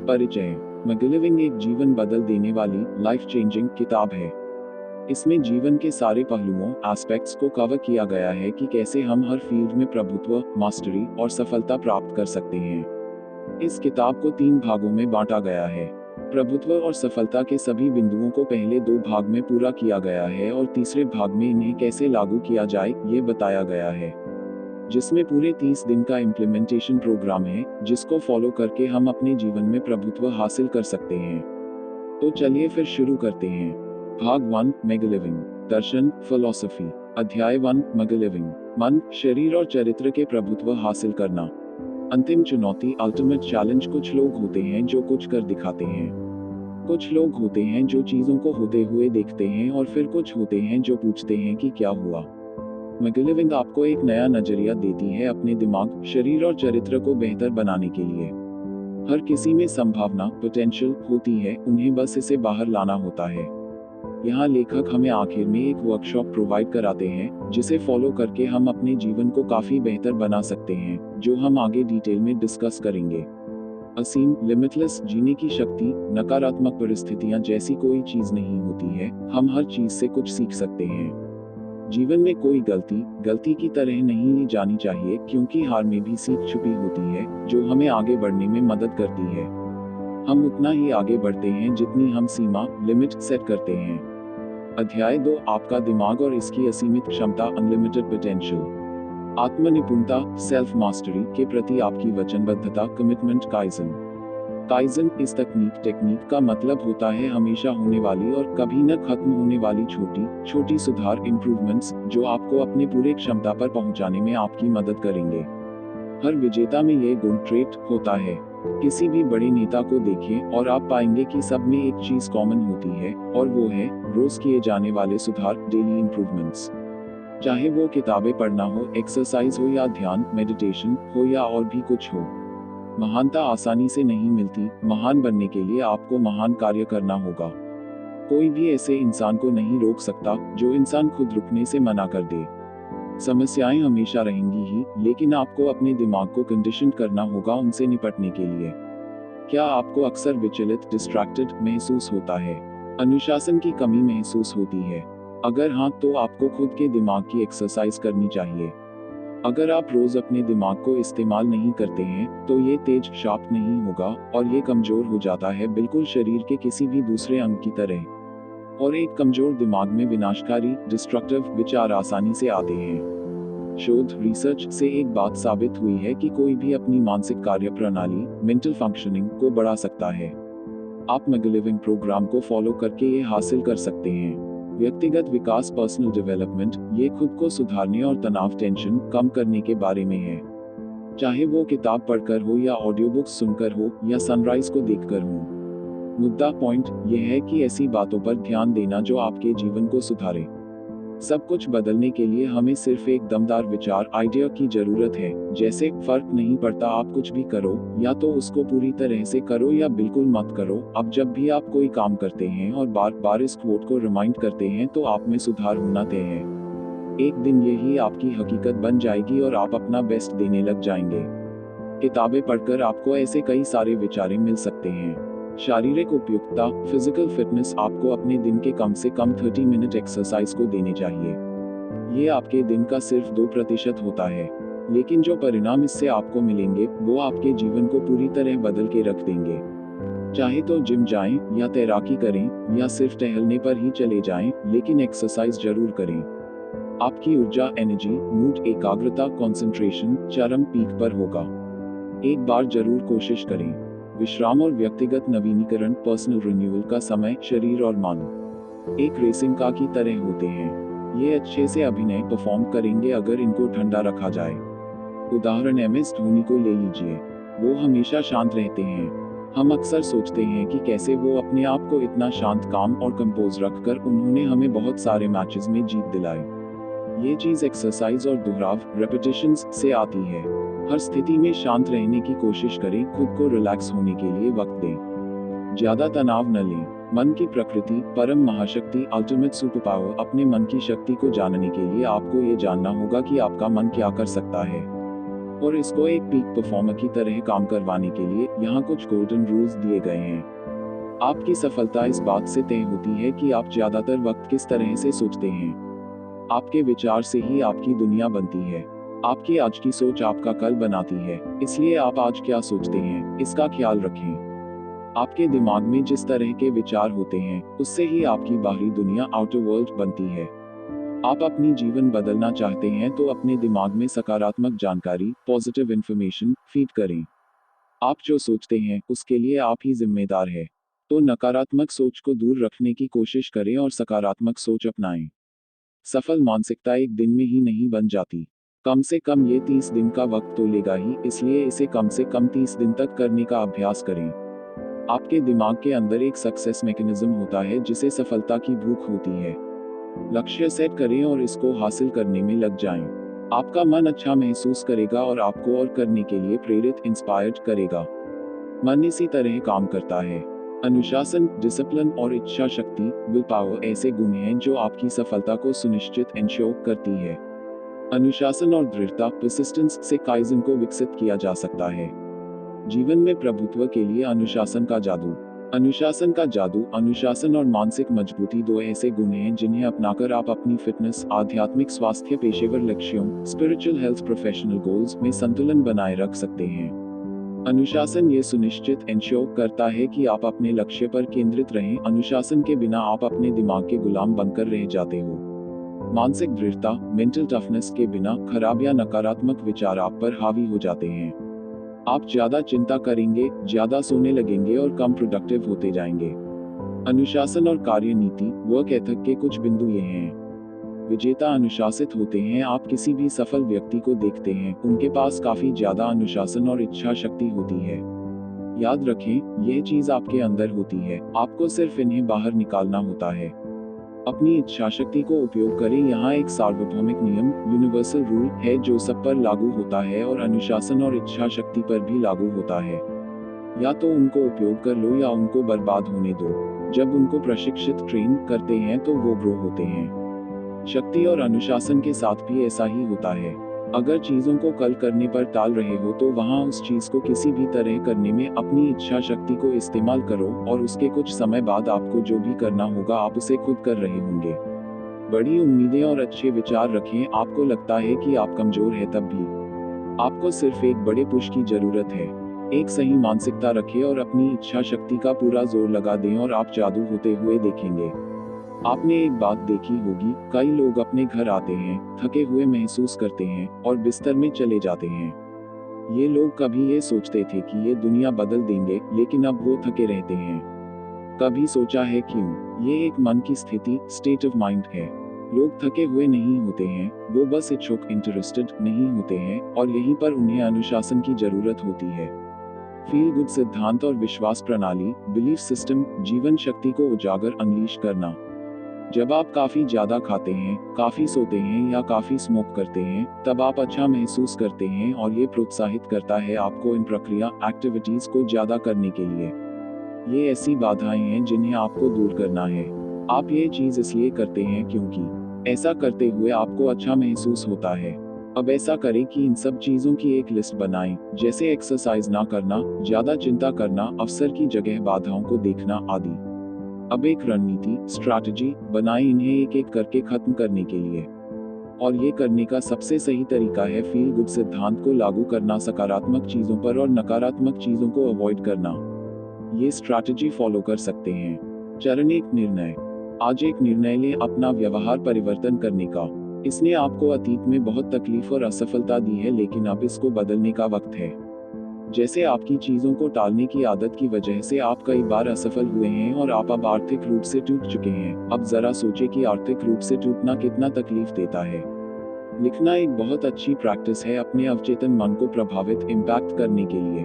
परिचय। मैगलिविंग एक जीवन बदल देने वाली लाइफ चेंजिंग किताब है। इसमें जीवन के सारे पहलुओं एस्पेक्ट्स को कवर किया गया है कि कैसे हम हर फील्ड में प्रभुत्व, मास्टरी और सफलता प्राप्त कर सकते हैं। इस किताब को 3 भागों में बांटा गया है। प्रभुत्व और सफलता के सभी बिंदुओं को पहले 2 भाग में पूरा किया गया है और तीसरे भाग में इन्हें कैसे लागू किया जाए ये बताया गया है, जिसमें पूरे 30 दिन का इम्प्लीमेंटेशन प्रोग्राम है जिसको फॉलो करके हम अपने जीवन में प्रभुत्व हासिल कर सकते हैं। तो चलिए फिर शुरू करते हैं। भाग 1 मैगलिविंग। दर्शन, फिलॉसफी। अध्याय 1 मैगलिविंग। मन, शरीर और चरित्र के प्रभुत्व हासिल करना। अंतिम चुनौती, अल्टीमेट चैलेंज। कुछ लोग होते हैं जो कुछ कर दिखाते हैं। कुछ लोग होते हैं जो चीजों को होते हुए देखते हैं और फिर कुछ होते हैं जो पूछते हैं कि क्या हुआ। मैगलिविंग आपको एक नया नजरिया देती है अपने दिमाग, शरीर और चरित्र को बेहतर बनाने के लिए। हर किसी में संभावना, पोटेंशियल होती है, उन्हें बस इसे बाहर लाना होता है। यहाँ लेखक हमें आखिर में एक वर्कशॉप प्रोवाइड कराते हैं जिसे फॉलो करके हम अपने जीवन को काफी बेहतर बना सकते हैं, जो हम आगे डिटेल में डिस्कस करेंगे। असीम, लिमिटलेस जीने की शक्ति। नकारात्मक परिस्थितियां जैसी कोई चीज नहीं होती है, हम हर चीज से कुछ सीख सकते हैं। जीवन में कोई गलती की तरह नहीं ली जानी चाहिए, क्योंकि हार में भी सीख छुपी होती है जो हमें आगे बढ़ने में मदद करती है। हम उतना ही आगे बढ़ते हैं जितनी हम सीमा, लिमिट सेट करते हैं। अध्याय 2 आपका दिमाग और इसकी असीमित क्षमता, अनलिमिटेड पोटेंशियल। आत्मनिपुणता, सेल्फ मास्टरी के प्रति आपकी वचनबद्धता, कमिटमेंट। काइजन। काइजन इस टेक्निक का मतलब होता है हमेशा होने वाली और कभी न खत्म होने वाली छोटी छोटी सुधार, इम्प्रूवमेंट्स, जो आपको अपने पूरे क्षमता पर पहुंचाने में आपकी मदद करेंगे। हर विजेता में यह गुण ट्रेट होता है। किसी भी बड़े नेता को देखें और आप पाएंगे कि सब में एक चीज कॉमन होती है, और वो है रोज किए जाने वाले सुधार, डेली इम्प्रूवमेंट्स। चाहे वो किताबें पढ़ना हो, एक्सरसाइज हो या ध्यान, मेडिटेशन हो या और भी कुछ हो। महानता आसानी से नहीं मिलती। महान बनने के लिए आपको महान कार्य करना होगा। कोई भी ऐसे इंसान को नहीं रोक सकता जो इंसान खुद रुकने से मना कर दे। समस्याएं हमेशा रहेंगी ही, लेकिन आपको अपने दिमाग को कंडीशन करना होगा उनसे निपटने के लिए। क्या आपको अक्सर विचलित, डिस्ट्रैक्टेड महसूस होता है? अनुशासन की कमी महसूस होती है? अगर हाँ, तो आपको खुद के दिमाग की एक्सरसाइज करनी चाहिए। अगर आप रोज अपने दिमाग को इस्तेमाल नहीं करते हैं, तो ये तेज, शार्प नहीं होगा और ये कमजोर हो जाता है, बिल्कुल शरीर के किसी भी दूसरे अंग की तरह। और एक कमजोर दिमाग में विनाशकारी, डिस्ट्रक्टिव विचार आसानी से आते हैं। शोध, रिसर्च से एक बात साबित हुई है कि कोई भी अपनी मानसिक कार्य प्रणाली, मेंटल फंक्शनिंग को बढ़ा सकता है। आप मैगलिविंग प्रोग्राम को फॉलो करके ये हासिल कर सकते हैं। व्यक्तिगत विकास, पर्सनल डेवलपमेंट, ये खुद को सुधारने और तनाव, टेंशन कम करने के बारे में है। चाहे वो किताब पढ़कर हो या ऑडियो बुक्स सुनकर हो या सनराइज को देखकर हो। मुद्दा, पॉइंट ये है कि ऐसी बातों पर ध्यान देना जो आपके जीवन को सुधारे। सब कुछ बदलने के लिए हमें सिर्फ एक दमदार विचार, आइडिया की जरूरत है। जैसे फर्क नहीं पड़ता आप कुछ भी करो, या तो उसको पूरी तरह से करो या बिल्कुल मत करो। अब जब भी आप कोई काम करते हैं और बार बार इस क्वोट को रिमाइंड करते हैं, तो आप में सुधार होना तय है। एक दिन यही आपकी हकीकत बन जाएगी और आप अपना बेस्ट देने लग जाएंगे। किताबें पढ़कर आपको ऐसे कई सारे विचार मिल सकते हैं। शारीरिक उपयुक्तता, फिजिकल फिटनेस, आपको अपने दिन के कम से कम 30 मिनट एक्सरसाइज को देने चाहिए। ये आपके दिन का सिर्फ 2% होता है, लेकिन जो परिणाम इससे आपको मिलेंगे वो आपके जीवन को पूरी तरह बदल के रख देंगे। चाहे तो जिम जाएं या तैराकी करें या सिर्फ टहलने पर ही चले जाएं, लेकिन एक्सरसाइज जरूर करें। आपकी ऊर्जा, एनर्जी, मूड, एकाग्रता, कंसंट्रेशन चरम पीक पर होगा। एक बार जरूर कोशिश करें। विश्राम और व्यक्तिगत नवीनीकरण, पर्सनल रिन्यूअल का समय, शरीर और मन एक रेसिंग कार की तरह होते हैं। ये अच्छे से अभिनय परफॉर्म करेंगे अगर इनको ठंडा रखा जाए। उदाहरण MS धोनी को ले लीजिए। वो हमेशा शांत रहते हैं। हम अक्सर सोचते हैं कि कैसे वो अपने आप को इतना शांत, काम और कंपोज रखकर उन्होंने हमें बहुत सारे मैचेस में जीत दिलाई। ये चीज एक्सरसाइज और दोहराव, रेपिटेशंस से आती है। हर स्थिति में शांत रहने की कोशिश करें, खुद को रिलैक्स होने के लिए वक्त दें। ज्यादा तनाव न लें। मन की प्रकृति, परम महाशक्ति, अल्टीमेट सुपर पावर। अपने मन की शक्ति को जानने के लिए आपको ये जानना होगा कि आपका मन क्या कर सकता है। और इसको एक पीक परफॉर्मर की तरह काम करवाने के लिए यहाँ कुछ गोल्डन रूल्स दिए गए हैं। आपकी सफलता इस बात से तय होती है कि आप ज्यादातर वक्त किस तरह से सोचते हैं। आपके विचार से ही आपकी दुनिया बनती है। आपकी आज की सोच आपका कल बनाती है, इसलिए आप आज क्या सोचते हैं, इसका ख्याल रखें। आपके दिमाग में जिस तरह के विचार होते हैं, उससे ही आपकी बाहरी दुनिया आउटर वर्ल्ड बनती है। आप अपनी जीवन बदलना चाहते हैं तो अपने दिमाग में सकारात्मक जानकारी, पॉजिटिव इंफॉर्मेशन फीड करें। आप जो सोचते हैं उसके लिए आप ही जिम्मेदार है। तो नकारात्मक सोच को दूर रखने की कोशिश करें और सकारात्मक सोच अपनाएं। सफल मानसिकता एक दिन में ही नहीं बन जाती। कम से कम ये 30 दिन का वक्त तो लेगा ही, इसलिए इसे कम से कम 30 दिन तक करने का अभ्यास करें। आपके दिमाग के अंदर एक सक्सेस मैकेनिज्म होता है जिसे सफलता की भूख होती है। लक्ष्य सेट करें और इसको हासिल करने में लग जाएं। आपका मन अच्छा महसूस करेगा और आपको और करने के लिए प्रेरित इंस्पायर्ड करेगा। मन इसी तरह काम करता है। अनुशासन, डिसिप्लिन और इच्छा शक्ति, विल पावर ऐसे गुण हैं जो आपकी सफलता को सुनिश्चित इंश्योर करती है। अनुशासन और दृढ़ता, परसिस्टेंस से काइज़न को विकसित किया जा सकता है। जीवन में प्रभुत्व के लिए अनुशासन का जादू। अनुशासन का जादू, अनुशासन और मानसिक मजबूती दो ऐसे गुण हैं जिन्हें अपनाकर आप अपनी फिटनेस, आध्यात्मिक स्वास्थ्य, पेशेवर लक्ष्यों, स्पिरिचुअल हेल्थ, प्रोफेशनल गोल्स में संतुलन बनाए रख सकते हैं। अनुशासन ये सुनिश्चित इंश्योर करता है कि आप अपने लक्ष्य पर केंद्रित रहें। अनुशासन के बिना आप अपने दिमाग के गुलाम बनकर रह जाते हो। मानसिक दृढ़ता, मेंटल टफनेस के बिना खराब या नकारात्मक विचार आप पर हावी हो जाते हैं। आप ज्यादा चिंता करेंगे, ज्यादा सोने लगेंगे और कम प्रोडक्टिव होते जाएंगे। अनुशासन और कार्य नीति, वर्क एथिक के कुछ बिंदु ये हैं। विजेता अनुशासित होते हैं। आप किसी भी सफल व्यक्ति को देखते हैं, उनके पास काफी ज्यादा अनुशासन और इच्छा शक्ति होती है। याद रखें, यह चीज आपके अंदर होती है, आपको सिर्फ इन्हें बाहर निकालना होता है। अपनी इच्छा शक्ति को उपयोग करें। यहाँ एक सार्वभौमिक नियम, यूनिवर्सल रूल है जो सब पर लागू होता है और अनुशासन और इच्छा शक्ति पर भी लागू होता है। या तो उनको उपयोग कर लो या उनको बर्बाद होने दो। जब उनको प्रशिक्षित ट्रेन करते हैं तो वो ग्रो होते हैं। शक्ति और अनुशासन के साथ भी ऐसा ही होता है। अगर चीजों को कल करने पर टाल रहे हो तो वहां उस चीज को किसी भी तरह करने में अपनी इच्छा शक्ति को इस्तेमाल करो और उसके कुछ समय बाद आपको जो भी करना होगा आप उसे खुद कर रहे होंगे। बड़ी उम्मीदें और अच्छे विचार रखें। आपको लगता है कि आप कमजोर है, तब भी आपको सिर्फ एक बड़े पुश की जरूरत है। एक सही मानसिकता रखें और अपनी इच्छा शक्ति का पूरा जोर लगा दें और आप जादू होते हुए देखेंगे। आपने एक बात देखी होगी, कई लोग अपने घर आते हैं, थके हुए महसूस करते हैं और बिस्तर में चले जाते हैं। ये लोग कभी ये सोचते थे कि ये दुनिया बदल देंगे, लेकिन अब वो थके रहते हैं। कभी सोचा है क्यों? ये एक मन की स्थिति, स्टेट ऑफ माइंड है। लोग थके हुए नहीं होते हैं, वो बस इच्छुक, इंटरेस्टेड नहीं होते हैं और यहीं पर उन्हें अनुशासन की जरूरत होती है। फील गुड सिद्धांत और विश्वास प्रणाली, बिलीफ सिस्टम, जीवन शक्ति को उजागर, अनलीश करना। जब आप काफी ज्यादा खाते हैं, काफी सोते हैं या काफी स्मोक करते हैं, तब आप अच्छा महसूस करते हैं और ये प्रोत्साहित करता है आपको इन प्रक्रिया, एक्टिविटीज को ज्यादा करने के लिए। ये ऐसी बाधाएं हैं जिन्हें आपको दूर करना है। आप ये चीज इसलिए करते हैं क्योंकि ऐसा करते हुए आपको अच्छा महसूस होता है। अब ऐसा करें कि इन सब चीजों की एक लिस्ट बनाएं, जैसे एक्सरसाइज ना करना, ज्यादा चिंता करना, अवसर की जगह बाधाओं को देखना आदि। अब एक रणनीति, स्ट्रैटेजी बनाएं इन्हें एक एक करके खत्म करने के लिए। और ये करने का सबसे सही तरीका है फील गुड सिद्धांत को लागू करना, सकारात्मक चीजों पर और नकारात्मक चीजों को अवॉइड करना। ये स्ट्रैटेजी फॉलो कर सकते हैं। चरण 1, निर्णय। आज एक निर्णय लें अपना व्यवहार परिवर्तन करने का। इसने आपको अतीत में बहुत तकलीफ और असफलता दी है, लेकिन अब इसको बदलने का वक्त है। जैसे आपकी चीजों को टालने की आदत की वजह से आप कई बार असफल हुए हैं और आप अब आर्थिक रूप से टूट चुके हैं। अब जरा सोचें कि आर्थिक रूप से टूटना कितना तकलीफ देता है। लिखना एक बहुत अच्छी प्रैक्टिस है अपने अवचेतन मन को प्रभावित, इम्पैक्ट करने के लिए।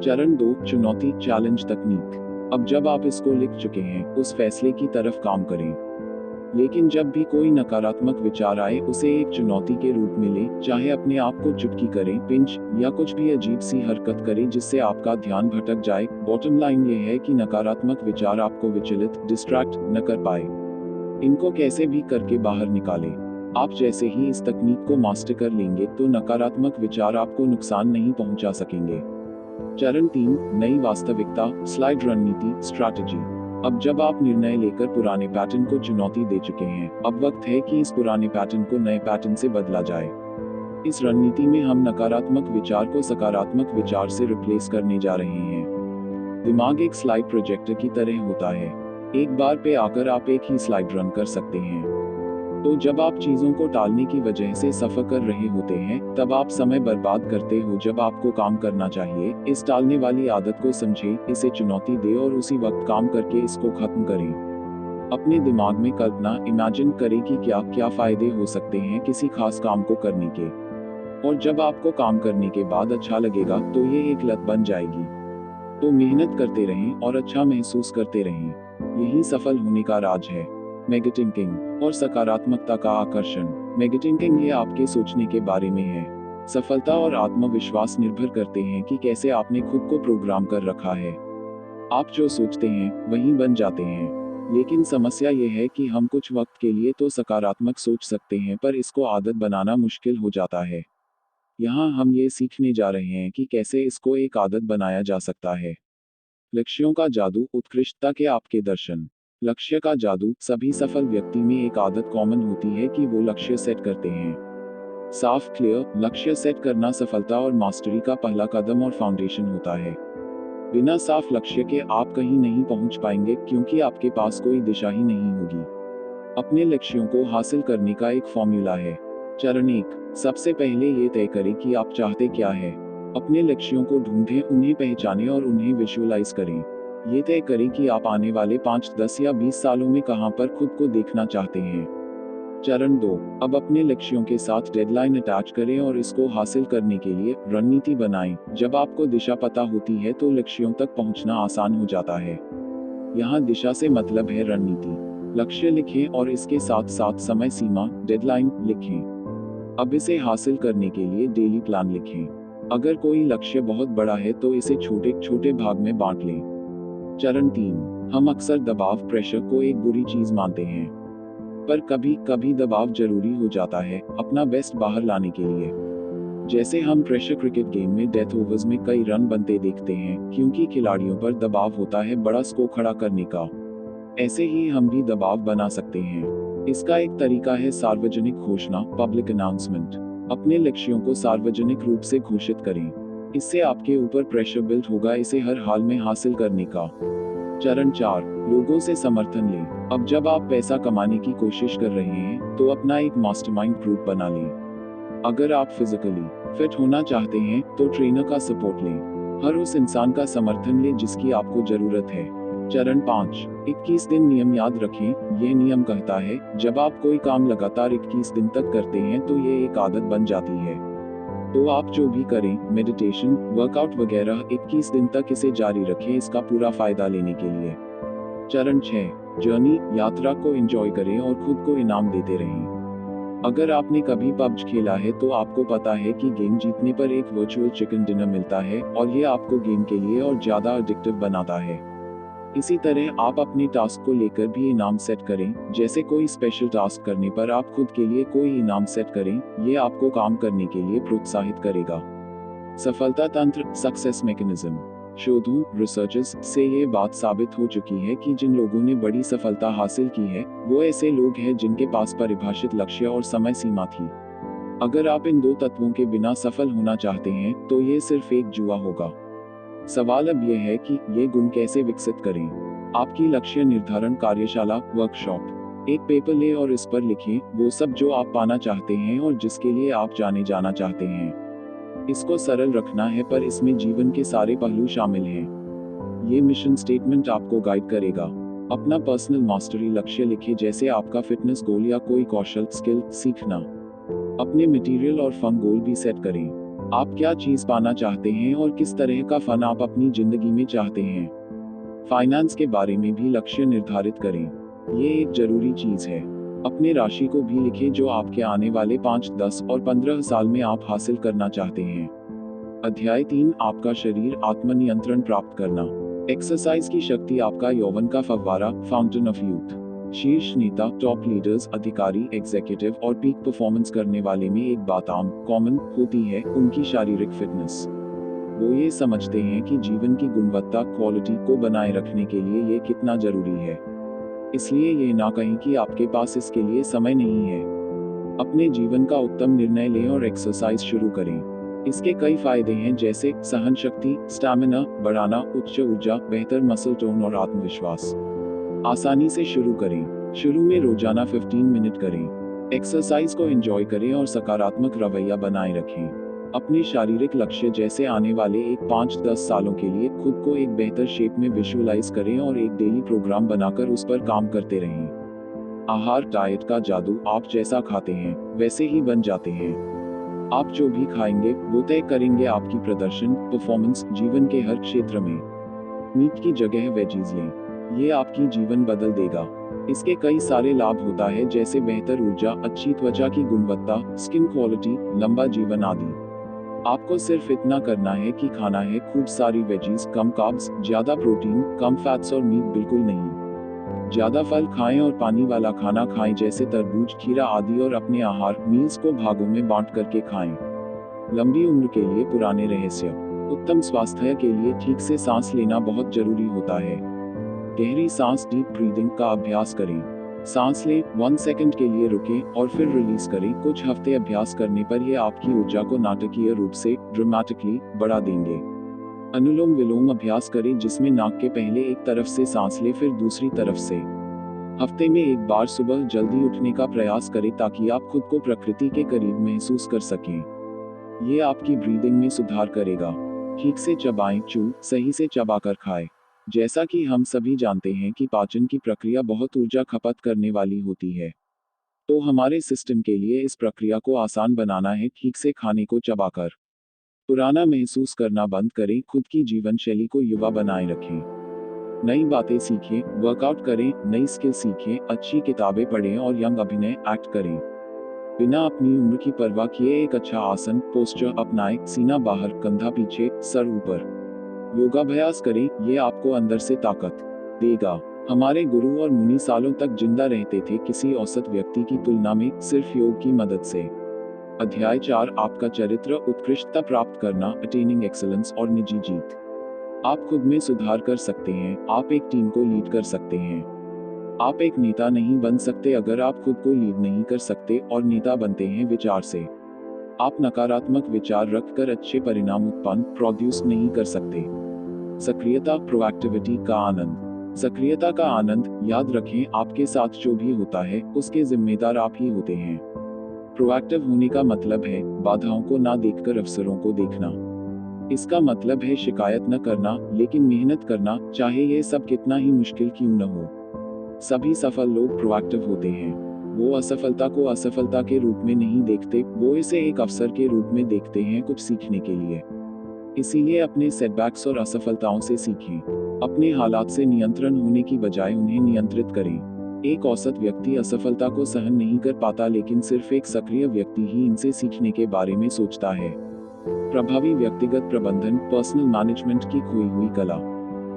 चरण 2, चुनौती, चैलेंज तकनीक। अब जब आप इसको लिख चुके हैं, उस फैसले की तरफ काम करें। लेकिन जब भी कोई नकारात्मक विचार आए, उसे एक चुनौती के रूप में लें। चाहे अपने आप को चुटकी करें, पिंच या कुछ भी अजीब सी हरकत करें जिससे आपका ध्यान भटक जाए। बॉटम लाइन ये है कि नकारात्मक विचार आपको विचलित, डिस्ट्रैक्ट न कर पाए। इनको कैसे भी करके बाहर निकालें। आप जैसे ही इस तकनीक को मास्टर कर लेंगे तो नकारात्मक विचार आपको नुकसान नहीं पहुंचा सकेंगे। चरण 3, नई वास्तविकता, स्लाइड रणनीति, स्ट्रैटेजी। अब जब आप निर्णय लेकर पुराने पैटर्न को चुनौती दे चुके हैं, अब वक्त है कि इस पुराने पैटर्न को नए पैटर्न से बदला जाए। इस रणनीति में हम नकारात्मक विचार को सकारात्मक विचार से रिप्लेस करने जा रहे हैं। दिमाग एक स्लाइड प्रोजेक्टर की तरह होता है। एक बार पे आकर आप एक ही स्लाइड रन कर सकते हैं। तो जब आप चीजों को टालने की वजह से सफर कर रहे होते हैं, तब आप समय बर्बाद करते हो जब आपको काम करना चाहिए। इस टालने वाली आदत को समझें, इसे चुनौती दें और उसी वक्त काम करके इसको खत्म करें। अपने दिमाग में कल्पना, इमेजिन करें कि क्या क्या फायदे हो सकते हैं किसी खास काम को करने के। और जब आपको काम करने के बाद अच्छा लगेगा तो ये एक लत बन जाएगी। तो मेहनत करते रहें और अच्छा महसूस करते रहें। यही सफल होने का राज है। नेगेटिविंग और सकारात्मकता का आकर्षण। नेगेटिविंग ये आपके सोचने के बारे में है। सफलता और आत्मविश्वास निर्भर करते हैं कि कैसे आपने खुद को प्रोग्राम कर रखा है। आप जो सोचते हैं वही बन जाते हैं। लेकिन समस्या ये है कि हम कुछ वक्त के लिए तो सकारात्मक सोच सकते हैं, पर इसको आदत बनाना मुश्किल हो जाता है। यहाँ हम ये सीखने जा रहे हैं कि कैसे इसको एक आदत बनाया जा सकता है। लक्ष्यों का जादू, उत्कृष्टता के आपके दर्शन। लक्ष्य का जादू। सभी सफल व्यक्ति में एक आदत कॉमन होती है कि वो लक्ष्य सेट करते हैं। साफ क्लियर लक्ष्य सेट करना सफलता और मास्टरी का पहला कदम और फाउंडेशन होता है। बिना साफ लक्ष्य के आप कहीं नहीं पहुंच पाएंगे, क्योंकि आपके पास कोई दिशा ही नहीं होगी। अपने लक्ष्यों को हासिल करने का एक फॉर्मूला है। चरण 1, सबसे पहले ये तय करें कि आप चाहते क्या है। अपने लक्ष्यों को ढूंढें, उन्हें पहचानें और उन्हें विजुअलाइज करें। ये तय करें कि आप आने वाले 5, 10 या 20 सालों में कहां पर खुद को देखना चाहते हैं। चरण 2, अब अपने लक्ष्यों के साथ डेडलाइन अटैच करें और इसको हासिल करने के लिए रणनीति बनाएं। जब आपको दिशा पता होती है तो लक्ष्यों तक पहुंचना आसान हो जाता है। यहाँ दिशा से मतलब है रणनीति। लक्ष्य लिखें और इसके साथ साथ समय सीमा, डेडलाइन लिखें। अब इसे हासिल करने के लिए डेली प्लान लिखें। अगर कोई लक्ष्य बहुत बड़ा है तो इसे छोटे छोटे भाग में बांट लें। चरण 3, हम अक्सर दबाव, प्रेशर को एक बुरी चीज मानते हैं, पर कभी कभी दबाव जरूरी हो जाता है अपना बेस्ट बाहर लाने के लिए। जैसे हम प्रेशर क्रिकेट गेम में डेथ ओवर्स में कई रन बनते देखते हैं, क्योंकि खिलाड़ियों पर दबाव होता है बड़ा स्कोर खड़ा करने का। ऐसे ही हम भी दबाव बना सकते हैं। इसका एक तरीका है सार्वजनिक घोषणा, पब्लिक अनाउंसमेंट। अपने लक्ष्यों को सार्वजनिक रूप से घोषित करें। इससे आपके ऊपर प्रेशर बिल्ड होगा इसे हर हाल में हासिल करने का। चरण 4, लोगों से समर्थन लें। अब जब आप पैसा कमाने की कोशिश कर रहे हैं तो अपना एक मास्टरमाइंड ग्रुप बना लें। अगर आप फिजिकली फिट होना चाहते हैं तो ट्रेनर का सपोर्ट लें। हर उस इंसान का समर्थन लें जिसकी आपको जरूरत है। चरण 5, 21 दिन नियम याद रखें। यह नियम कहता है जब आप कोई काम लगातार 21 दिन तक करते हैं तो ये एक आदत बन जाती है। तो आप जो भी करें, मेडिटेशन, वर्कआउट वगैरह, 21 दिन तक इसे जारी रखें इसका पूरा फायदा लेने के लिए। चरण 6, जर्नी, यात्रा को एंजॉय करें और खुद को इनाम देते रहें। अगर आपने कभी पबजी खेला है तो आपको पता है कि गेम जीतने पर एक वर्चुअल चिकन डिनर मिलता है और ये आपको गेम के लिए और ज्यादा एडिक्टिव बनाता है। इसी तरह आप अपने टास्क को लेकर भी इनाम सेट करें। जैसे कोई स्पेशल टास्क करने पर आप खुद के लिए कोई इनाम सेट करें। ये आपको काम करने के लिए प्रोत्साहित करेगा। सफलता तंत्र, सक्सेस मैकेनिज्म। शोधों, रिसर्चेस से ये बात साबित हो चुकी है कि जिन लोगों ने बड़ी सफलता हासिल की है वो ऐसे लोग हैं जिनके पास परिभाषित लक्ष्य और समय सीमा थी। अगर आप इन दो तत्वों के बिना सफल होना चाहते हैं तो ये सिर्फ एक जुआ होगा। सवाल अब यह है कि ये गुण कैसे विकसित करें। आपकी लक्ष्य निर्धारण कार्यशाला, वर्कशॉप। एक पेपर लें और इस पर लिखें वो सब जो आप पाना चाहते हैं और जिसके लिए आप जाना चाहते हैं। इसको सरल रखना है पर इसमें जीवन के सारे पहलू शामिल हैं। ये मिशन स्टेटमेंट आपको गाइड करेगा। अपना पर्सनल मास्टरी लक्ष्य लिखें, जैसे आपका फिटनेस गोल या कोई कौशल, स्किल सीखना। अपने मटेरियल और फन गोल भी सेट करें। आप क्या चीज पाना चाहते हैं और किस तरह का फन आप अपनी जिंदगी में चाहते हैं। फाइनेंस के बारे में भी लक्ष्य निर्धारित करें। ये एक जरूरी चीज है। अपने राशि को भी लिखें जो आपके आने वाले 5, 10 और 15 साल में आप हासिल करना चाहते हैं। अध्याय 3, आपका शरीर, आत्मनियंत्रण प्राप्त करना। एक्सरसाइज की शक्ति, आपका यौवन का फव्वारा, फाउंटेन ऑफ यूथ। शीर्ष नेता, टॉप लीडर्स, अधिकारी, एग्जीक्यूटिव और पीक परफॉर्मेंस करने वाले में एक बात आम कॉमन होती है, उनकी शारीरिक फिटनेस। वो ये समझते हैं कि जीवन की गुणवत्ता क्वालिटी को बनाए रखने के लिए ये कितना जरूरी है। इसलिए ये ना कहें कि आपके पास इसके लिए समय नहीं है। अपने जीवन का उत्तम निर्णय लें और एक्सरसाइज शुरू करें। इसके कई फायदे हैं, जैसे सहन शक्ति, स्टैमिना बढ़ाना, उच्च ऊर्जा, बेहतर मसल टोन और आत्मविश्वास। आसानी से शुरू करें। शुरू में रोजाना 15 मिनट करें। एक्सरसाइज को एंजॉय करें और सकारात्मक रवैया बनाए रखें। अपने शारीरिक लक्ष्य, जैसे आने वाले 5-10 सालों के लिए खुद को एक बेहतर शेप में विजुअलाइज करें और एक डेली प्रोग्राम बनाकर उस पर काम करते रहें। आहार, डाइट का जादू, आप जैसा खाते हैं वैसे ही बन जाते हैं। आप जो भी खाएंगे वो तय करेंगे आपकी प्रदर्शन, परफॉर्मेंस जीवन के हर क्षेत्र में। मीट की जगह वेजीज लें, ये आपकी जीवन बदल देगा। इसके कई सारे लाभ होता है, जैसे बेहतर ऊर्जा, अच्छी त्वचा की गुणवत्ता, स्किन क्वालिटी, लंबा जीवन आदि। आपको सिर्फ इतना करना है कि खाना है खूब सारी वेजीज, कम कार्ब्स, ज्यादा प्रोटीन, कम फैट्स और मीट बिल्कुल नहीं। ज्यादा फल खाएं और पानी वाला खाना खाएं, जैसे तरबूज, खीरा आदि, और अपने आहार मील्स को भागों में बांट करके खाएं। लंबी उम्र के लिए पुराने रहस्य। उत्तम स्वास्थ्य के लिए ठीक से सांस लेना बहुत जरूरी होता है। गहरी सांस, डीप ब्रीदिंग का अभ्यास करें। सांस लें, 1 सेकंड के लिए रुकें और फिर रिलीज करें। कुछ हफ्ते अभ्यास करने पर यह आपकी ऊर्जा को नाटकीय रूप से ड्रामेटिकली बढ़ा देंगे। अनुलोम विलोम अभ्यास करें, जिसमें नाक के पहले एक तरफ से सांस लें, फिर दूसरी तरफ से। हफ्ते में एक बार सुबह जल्दी उठने का प्रयास करें, ताकि आप खुद को प्रकृति के करीब महसूस कर सकें। ये आपकी ब्रीदिंग में सुधार करेगा। ठीक से चबाएं, चू सही से चबाकर खाएं। जैसा कि हम सभी जानते हैं कि पाचन की प्रक्रिया बहुत ऊर्जा खपत करने वाली होती है, तो हमारे सिस्टम के लिए इस प्रक्रिया को आसान बनाना है ठीक से खाने को चबाकर। पुराना महसूस करना बंद करें, खुद की जीवन शैली को युवा बनाए रखें। नई बातें सीखें, वर्कआउट करें, नई स्किल सीखें, अच्छी किताबें पढ़ें और यंग अभिनय एक्ट करें। बिना अपनी उम्र की परवाह किए एक अच्छा आसन पोस्चर अपनाएं, सीना बाहर, कंधा पीछे, सर ऊपर। योगाभ्यास करें, ये आपको अंदर से ताकत देगा। हमारे गुरु और मुनि सालों तक जिंदा रहते थे किसी औसत व्यक्ति की तुलना में, सिर्फ योग की मदद से। अध्याय 4, आपका चरित्र, उत्कृष्टता प्राप्त करना, अटेनिंग एक्सेलेंस और निजी जीत। आप खुद में सुधार कर सकते हैं, आप एक टीम को लीड कर सकते हैं। आप एक नेता नहीं बन सकते अगर आप खुद को लीड नहीं कर सकते, और नेता बनते हैं विचार से। आप नकारात्मक विचार रखकर अच्छे परिणाम उत्पन्न प्रोड्यूस नहीं कर सकते। सक्रियता, प्रोएक्टिविटी का आनंद। सक्रियता का आनंद, याद रखें, आपके साथ जो भी होता है उसके जिम्मेदार आप ही होते हैं। प्रोएक्टिव होने का मतलब है बाधाओं को ना देखकर अवसरों को देखना। इसका मतलब है शिकायत न करना, लेकिन मेहनत करना, चाहे ये सब कितना ही मुश्किल क्यों न हो। सभी सफल लोग प्रोएक्टिव होते हैं। वो असफलता को असफलता के रूप में नहीं देखते, वो इसे एक अवसर के रूप में देखते हैं कुछ सीखने के लिए। इसीलिए अपने सेटबैक्स और असफलताओं से सीखें। अपने हालात से नियंत्रण होने की बजाय उन्हें नियंत्रित करें। एक औसत व्यक्ति असफलता को सहन नहीं कर पाता, लेकिन सिर्फ एक सक्रिय व्यक्ति ही इनसे सीखने के बारे में सोचता है। प्रभावी व्यक्तिगत प्रबंधन, पर्सनल मैनेजमेंट की खोई हुई कला।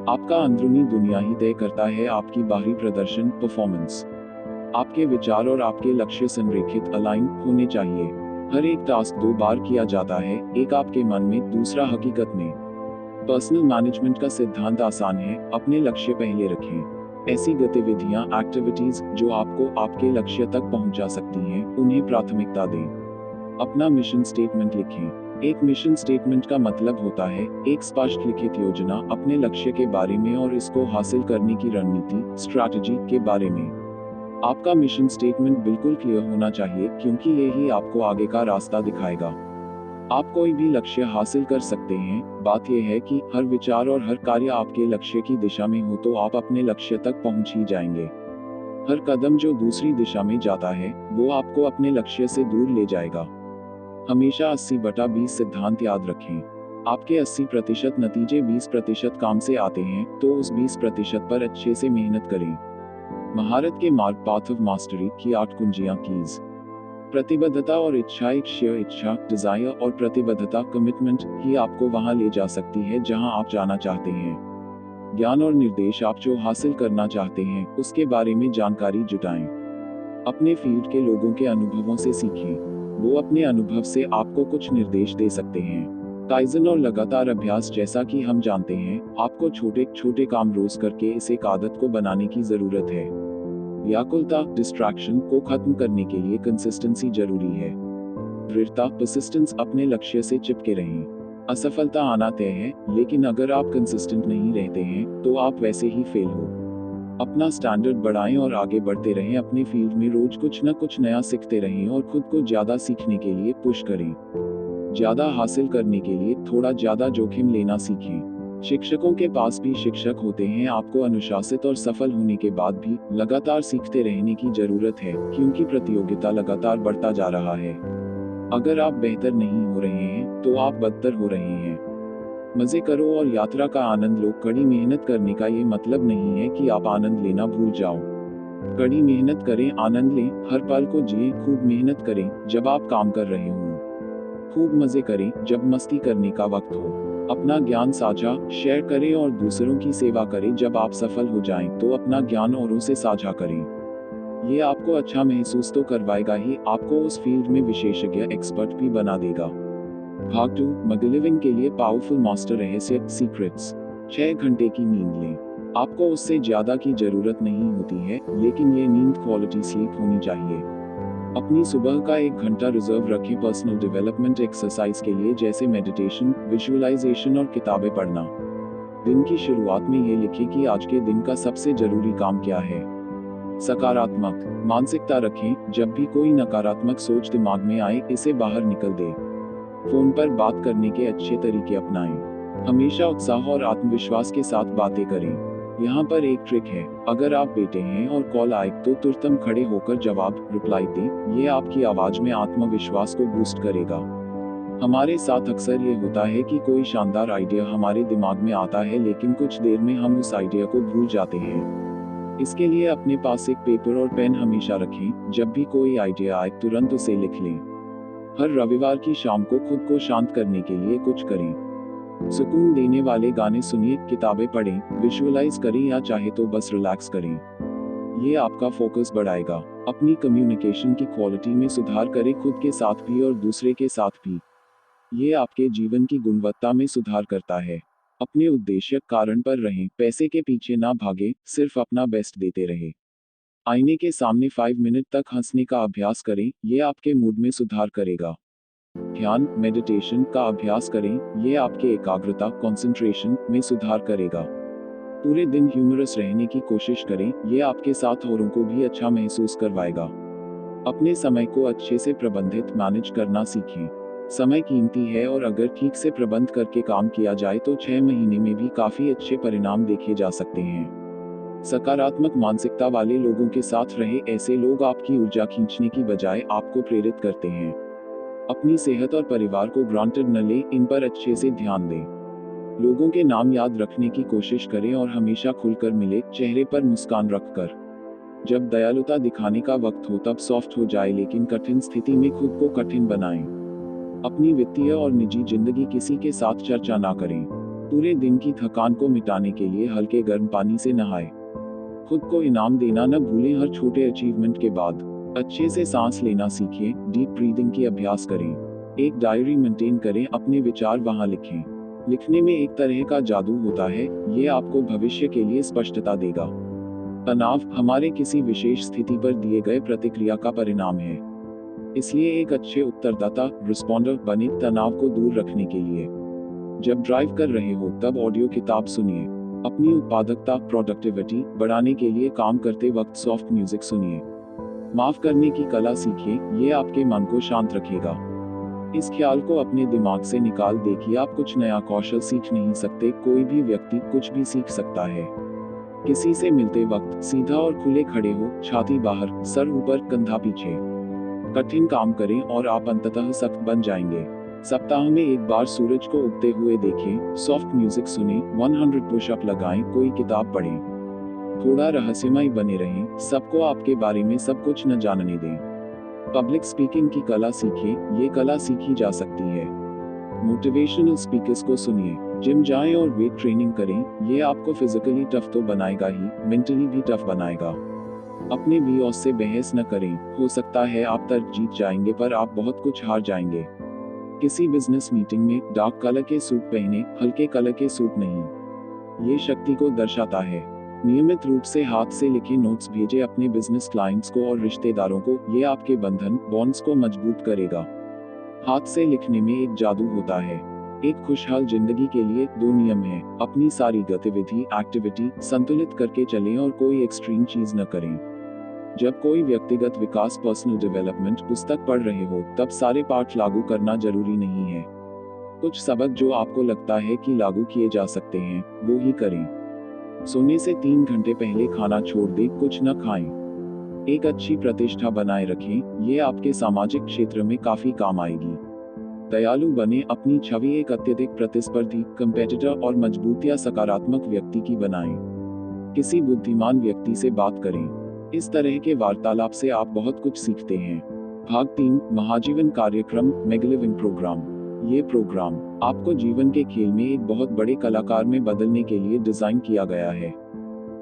आपका अंदरूनी दुनिया ही तय करता है आपकी बाहरी प्रदर्शन, परफॉर्मेंस। आपके विचार और आपके लक्ष्य संरेखित, अलाइन होने चाहिए। हर एक टास्क 2 बार किया जाता है, एक आपके मन में, दूसरा हकीकत में। पर्सनल मैनेजमेंट का सिद्धांत आसान है, अपने लक्ष्य पहले रखें। ऐसी गतिविधियां, एक्टिविटीज जो आपको आपके लक्ष्य तक पहुंचा सकती हैं, उन्हें प्राथमिकता दें। अपना मिशन स्टेटमेंट लिखें। एक मिशन स्टेटमेंट का मतलब होता है एक स्पष्ट लिखित योजना अपने लक्ष्य के बारे में और इसको हासिल करने की रणनीति, स्ट्रैटेजी के बारे में। आपका मिशन स्टेटमेंट बिल्कुल क्लियर होना चाहिए, क्योंकि ये ही आपको आगे का रास्ता दिखाएगा। आप कोई भी लक्ष्य हासिल कर सकते हैं, बात यह है कि हर विचार और हर कार्य आपके लक्ष्य की दिशा में हो तो आप अपने लक्ष्य तक पहुंच ही जाएंगे। हर कदम जो दूसरी दिशा में जाता है वो आपको अपने लक्ष्य से दूर ले जाएगा। हमेशा 80/20 सिद्धांत याद रखें। आपके 80% नतीजे 20% काम से आते हैं, तो उस 20% पर अच्छे से मेहनत करें। महारत के मार्ग, पाथ ऑफ मास्टरी की 8 कुंजियां कीज। प्रतिबद्धता और इच्छा, एक शेयर इच्छा, डिजायर और प्रतिबद्धता, कमिटमेंट ही आपको वहां ले जा सकती है जहां आप जाना चाहते हैं। ज्ञान और निर्देश आप जो हासिल करना चाहते हैं उसके बारे में जानकारी जुटाएं। अपने फील्ड के लोगों के अनुभवों से सीखें, वो अपने अनुभव से आपको कुछ निर्देश दे सकते हैं। काइजन और लगातार अभ्यास, जैसा कि हम जानते हैं, आपको छोटे छोटे काम रोज करके इस एक आदत को बनाने की जरूरत है। व्याकुलता, डिस्ट्रैक्शन को खत्म करने के लिए कंसिस्टेंसी जरूरी है। दृढ़ता, परसिस्टेंस, अपने लक्ष्य से चिपके रहें। असफलता आना तय है, लेकिन अगर आप कंसिस्टेंट नहीं रहते हैं तो आप वैसे ही फेल हो। अपना स्टैंडर्ड बढ़ाएं और आगे बढ़ते रहें। अपने फील्ड में रोज कुछ न कुछ नया सीखते रहें और खुद को ज्यादा सीखने के लिए पुश करें। ज्यादा हासिल करने के लिए थोड़ा ज्यादा जोखिम लेना सीखें। शिक्षकों के पास भी शिक्षक होते हैं। आपको अनुशासित और सफल होने के बाद भी लगातार सीखते रहने की जरूरत है, क्योंकि प्रतियोगिता लगातार बढ़ता जा रहा है। अगर आप बेहतर नहीं हो रहे हैं तो आप बदतर हो रहे हैं। मजे करो और यात्रा का आनंद लो। कड़ी मेहनत करने का ये मतलब नहीं है कि आप आनंद लेना भूल जाओ। कड़ी मेहनत करें, आनंद लें, हर पल को जिए। खूब मेहनत करें जब आप काम कर रहे हों, खूब मजे करें जब मस्ती करने का वक्त हो। अपना ज्ञान साझा शेयर करें और दूसरों की सेवा करें। जब आप सफल हो जाएं तो अपना ज्ञान औरों से साझा करें। ये आपको अच्छा महसूस तो करवाएगा ही, आपको उस फील्ड में विशेषज्ञ एक्सपर्ट भी बना देगा। भाग 2, मग लिविंग के लिए पावरफुल मास्टर रहस्य सीक्रेट्स। 6 घंटे की नींद लें। आपको उससे ज्यादा की जरूरत नहीं होती है, लेकिन ये नींद क्वालिटी स्लीप होनी चाहिए। अपनी सुबह का 1 घंटा रिजर्व रखें पर्सनल डेवलपमेंट एक्सरसाइज के लिए, जैसे मेडिटेशन, विजुअलाइजेशन और किताबें पढ़ना। दिन की शुरुआत में ये लिखें कि आज के दिन का सबसे जरूरी काम क्या है। सकारात्मक मानसिकता रखें। जब भी कोई नकारात्मक सोच दिमाग में आए, इसे बाहर निकल दे। फोन पर बात करने के अच्छे तरीके अपनाएं। हमेशा उत्साह और आत्मविश्वास के साथ बातें करें। यहाँ पर एक ट्रिक है, अगर आप बैठे हैं और कॉल आए तो तुरंत खड़े होकर जवाब रिप्लाई दें। ये आपकी आवाज में आत्मविश्वास को बूस्ट करेगा। हमारे साथ अक्सर ये होता है कि कोई शानदार आइडिया हमारे दिमाग में आता है, लेकिन कुछ देर में हम उस आइडिया को भूल जाते हैं। इसके लिए अपने पास एक पेपर और पेन हमेशा रखें। जब भी कोई आइडिया आए तुरंत उसे लिख लें। हर रविवार की शाम को खुद को शांत करने के लिए कुछ करें। सुकून देने वाले गाने सुनिए, किताबें पढ़ें, विजुअलाइज करें या चाहे तो बस रिलैक्स करें। ये आपका फोकस बढ़ाएगा। अपनी कम्युनिकेशन की क्वालिटी में सुधार करें, खुद के साथ भी और दूसरे के साथ भी। ये आपके जीवन की गुणवत्ता में सुधार करता है। अपने उद्देश्य कारण पर रहें, पैसे के पीछे ना भागे, सिर्फ अपना बेस्ट देते रहे। आईने के सामने 5 मिनट तक हंसने का अभ्यास करें, ये आपके मूड में सुधार करेगा। ध्यान मेडिटेशन का अभ्यास करें, ये आपके एकाग्रता कंसंट्रेशन में सुधार करेगा। पूरे दिन ह्यूमरस रहने की कोशिश करें, ये आपके साथ औरों को भी अच्छा महसूस करवाएगा। अपने समय को अच्छे से प्रबंधित मैनेज करना सीखें। समय कीमती है और अगर ठीक से प्रबंध करके काम किया जाए तो 6 महीने में भी काफी अच्छे परिणाम देखे जा सकते हैं। सकारात्मक मानसिकता वाले लोगों के साथ रहे, ऐसे लोग आपकी ऊर्जा खींचने की बजाय आपको प्रेरित करते हैं। अपनी सेहत और परिवार को ग्रांटेड न ले, इन पर अच्छे से ध्यान दें। लोगों के नाम याद रखने की कोशिश करें और हमेशा खुलकर मिले, चेहरे पर मुस्कान रखकर। जब दयालुता दिखाने का वक्त हो तब सॉफ्ट हो जाए, लेकिन कठिन स्थिति में खुद को कठिन बनाएं। अपनी वित्तीय और निजी जिंदगी किसी के साथ चर्चा ना करें। पूरे दिन की थकान को मिटाने के लिए हल्के गर्म पानी से नहाएं। खुद को इनाम देना न भूलें हर छोटे अचीवमेंट के बाद। अच्छे से सांस लेना सीखें, डीप ब्रीदिंग की अभ्यास करें। एक डायरी मेंटेन करें, अपने विचार वहां लिखें। लिखने में एक तरह का जादू होता है, ये आपको भविष्य के लिए स्पष्टता देगा। तनाव हमारे किसी विशेष स्थिति पर दिए गए प्रतिक्रिया का परिणाम है। इसलिए एक अच्छे उत्तरदाता रिस्पॉन्डर बने तनाव को दूर रखने के लिए। जब ड्राइव कर रहे हो तब ऑडियो किताब सुनिए। अपनी उत्पादकता प्रोडक्टिविटी बढ़ाने के लिए काम करते वक्त सॉफ्ट म्यूजिक सुनिए। माफ करने की कला सीखिए, ये आपके मन को शांत रखेगा। इस ख्याल को अपने दिमाग से निकाल दे कि आप कुछ नया कौशल सीख नहीं सकते। कोई भी व्यक्ति कुछ भी सीख सकता है। किसी से मिलते वक्त सीधा और खुले खड़े हो, छाती बाहर, सर ऊपर, कंधा पीछे। कठिन काम करें और आप अंततः सख्त बन जाएंगे। सप्ताह में एक बार सूरज को उगते हुए देखें, सॉफ्ट म्यूजिक सुने, 100 पुशअप लगाएं, कोई किताब पढ़ें। थोड़ा रहस्यमय बने रहें, सबको आपके बारे में सब कुछ न जानने दें। पब्लिक स्पीकिंग की कला सीखें, ये कला सीखी जा सकती है। मोटिवेशनल स्पीकर्स को सुनिए, जिम जाएं और वेट ट्रेनिंग करें, ये आपको फिजिकली टफ तो बनाएगा ही, मेंटली भी टफ बनाएगा। अपने बॉस से बहस न करें, हो सकता है आप तर्क जीत जाएंगे पर आप बहुत कुछ हार जाएंगे। किसी बिजनेस मीटिंग में डार्क कलर के सूट पहने, हल्के कलर के सूट नहीं। ये शक्ति को दर्शाता है। नियमित रूप से हाथ से लिखे नोट्स भेजें अपने बिजनेस क्लाइंट्स को और रिश्तेदारों को, ये आपके बंधन बॉन्ड्स को मजबूत करेगा। हाथ से लिखने में एक जादू होता है। एक खुशहाल जिंदगी के लिए 2 नियम हैं। अपनी सारी गतिविधि एक्टिविटी संतुलित करके चलें और कोई एक्सट्रीम चीज न करें। जब कोई व्यक्तिगत विकास पर्सनल डेवलपमेंट पुस्तक पढ़ रहे हो, तब सारे पाठ लागू करना जरूरी नहीं है। कुछ सबक जो आपको लगता है कि लागू किए जा सकते हैं, वो ही करें। सोने से 3 घंटे पहले खाना छोड़ दें, कुछ न खाएं। एक अच्छी प्रतिष्ठा बनाए रखें, ये आपके सामाजिक क्षेत्र में काफी काम आएगी। दयालु बने, अपनी छवि एक अत्यधिक प्रतिस्पर्धी कंपेटिटर और मजबूत या सकारात्मक व्यक्ति की बनाएं। किसी बुद्धिमान व्यक्ति से बात करें। इस तरह के वार्तालाप से आप बहुत कुछ सीखते हैं। भाग 3 महाजीवन कार्यक्रम मेगालिविंग प्रोग्राम। ये प्रोग्राम आपको जीवन के खेल में एक बहुत बड़े कलाकार में बदलने के लिए डिजाइन किया गया है।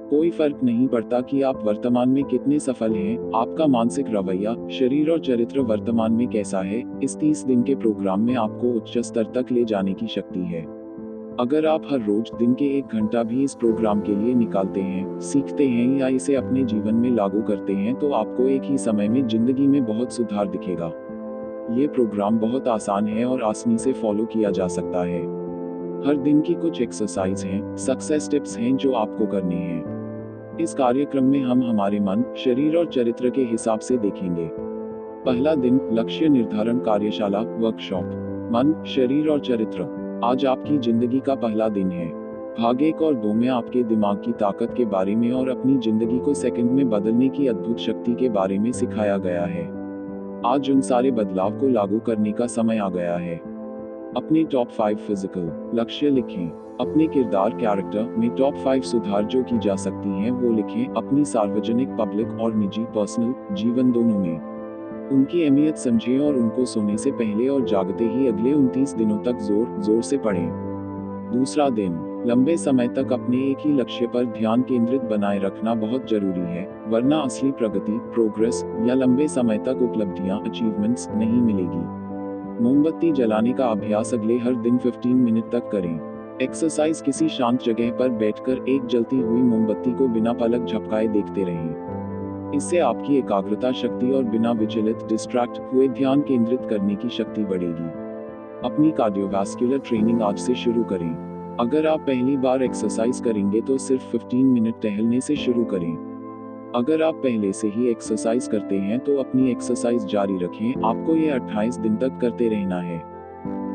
कोई फर्क नहीं पड़ता कि आप वर्तमान में कितने सफल हैं, आपका मानसिक रवैया, शरीर और चरित्र वर्तमान में कैसा है। इस 30 दिन के प्रोग्राम में आपको उच्च स्तर तक ले जाने की शक्ति है। अगर आप हर रोज दिन के 1 घंटा भी इस प्रोग्राम के लिए निकालते हैं, सीखते हैं या इसे अपने जीवन में लागू करते हैं, तो आपको एक ही समय में जिंदगी में बहुत सुधार दिखेगा। ये प्रोग्राम बहुत आसान है और आसानी से फॉलो किया जा सकता है। हर दिन की कुछ एक्सरसाइज हैं, सक्सेस टिप्स हैं जो आपको करने हैं। इस कार्यक्रम में हम हमारे मन, शरीर और चरित्र के हिसाब से देखेंगे। पहला दिन लक्ष्य निर्धारण कार्यशाला वर्कशॉप। मन, शरीर और चरित्र। आज आपकी जिंदगी का पहला दिन है। भाग 1 और 2 में आपके दिमाग की ताकत के बारे में और अपनी जिंदगी को सेकंड में बदलने की अद्भुत शक्ति के बारे में सिखाया गया है। आज उन सारे बदलाव को लागू करने का समय आ गया है। अपने टॉप 5 फिजिकल लक्ष्य लिखें। अपने किरदार कैरेक्टर में टॉप 5 सुधार जो की जा सकती हैं वो लिखें। अपनी सार्वजनिक पब्लिक और निजी पर्सनल जीवन दोनों में उनकी अहमियत समझें और उनको सोने से पहले और जागते ही अगले 29 दिनों तक जोर से पढ़ें। दूसरा दिन लंबे समय तक अपने एक ही लक्ष्य पर ध्यान केंद्रित बनाए रखना बहुत जरूरी है, वरना असली प्रगति, प्रोग्रेस या लंबे समय तक उपलब्धियां, अचीवमेंट्स नहीं मिलेगी। मोमबत्ती जलाने का अभ्यास अगले हर दिन 15 मिनट तक करें। एक्सरसाइज किसी शांत जगह पर बैठकर एक जलती हुई मोमबत्ती को बिना पलक झपकाए देखते रहें। इससे आपकी एकाग्रता शक्ति और बिना विचलित डिस्ट्रैक्ट हुए ध्यान केंद्रित करने की शक्ति बढ़ेगी। अपनी कार्डियोवास्कुलर ट्रेनिंग आज से शुरू करें। अगर आप पहली बार एक्सरसाइज करेंगे तो सिर्फ 15 मिनट टहलने से शुरू करें। अगर आप पहले से ही एक्सरसाइज करते हैं तो अपनी एक्सरसाइज जारी रखें, आपको ये 28 दिन तक करते रहना है।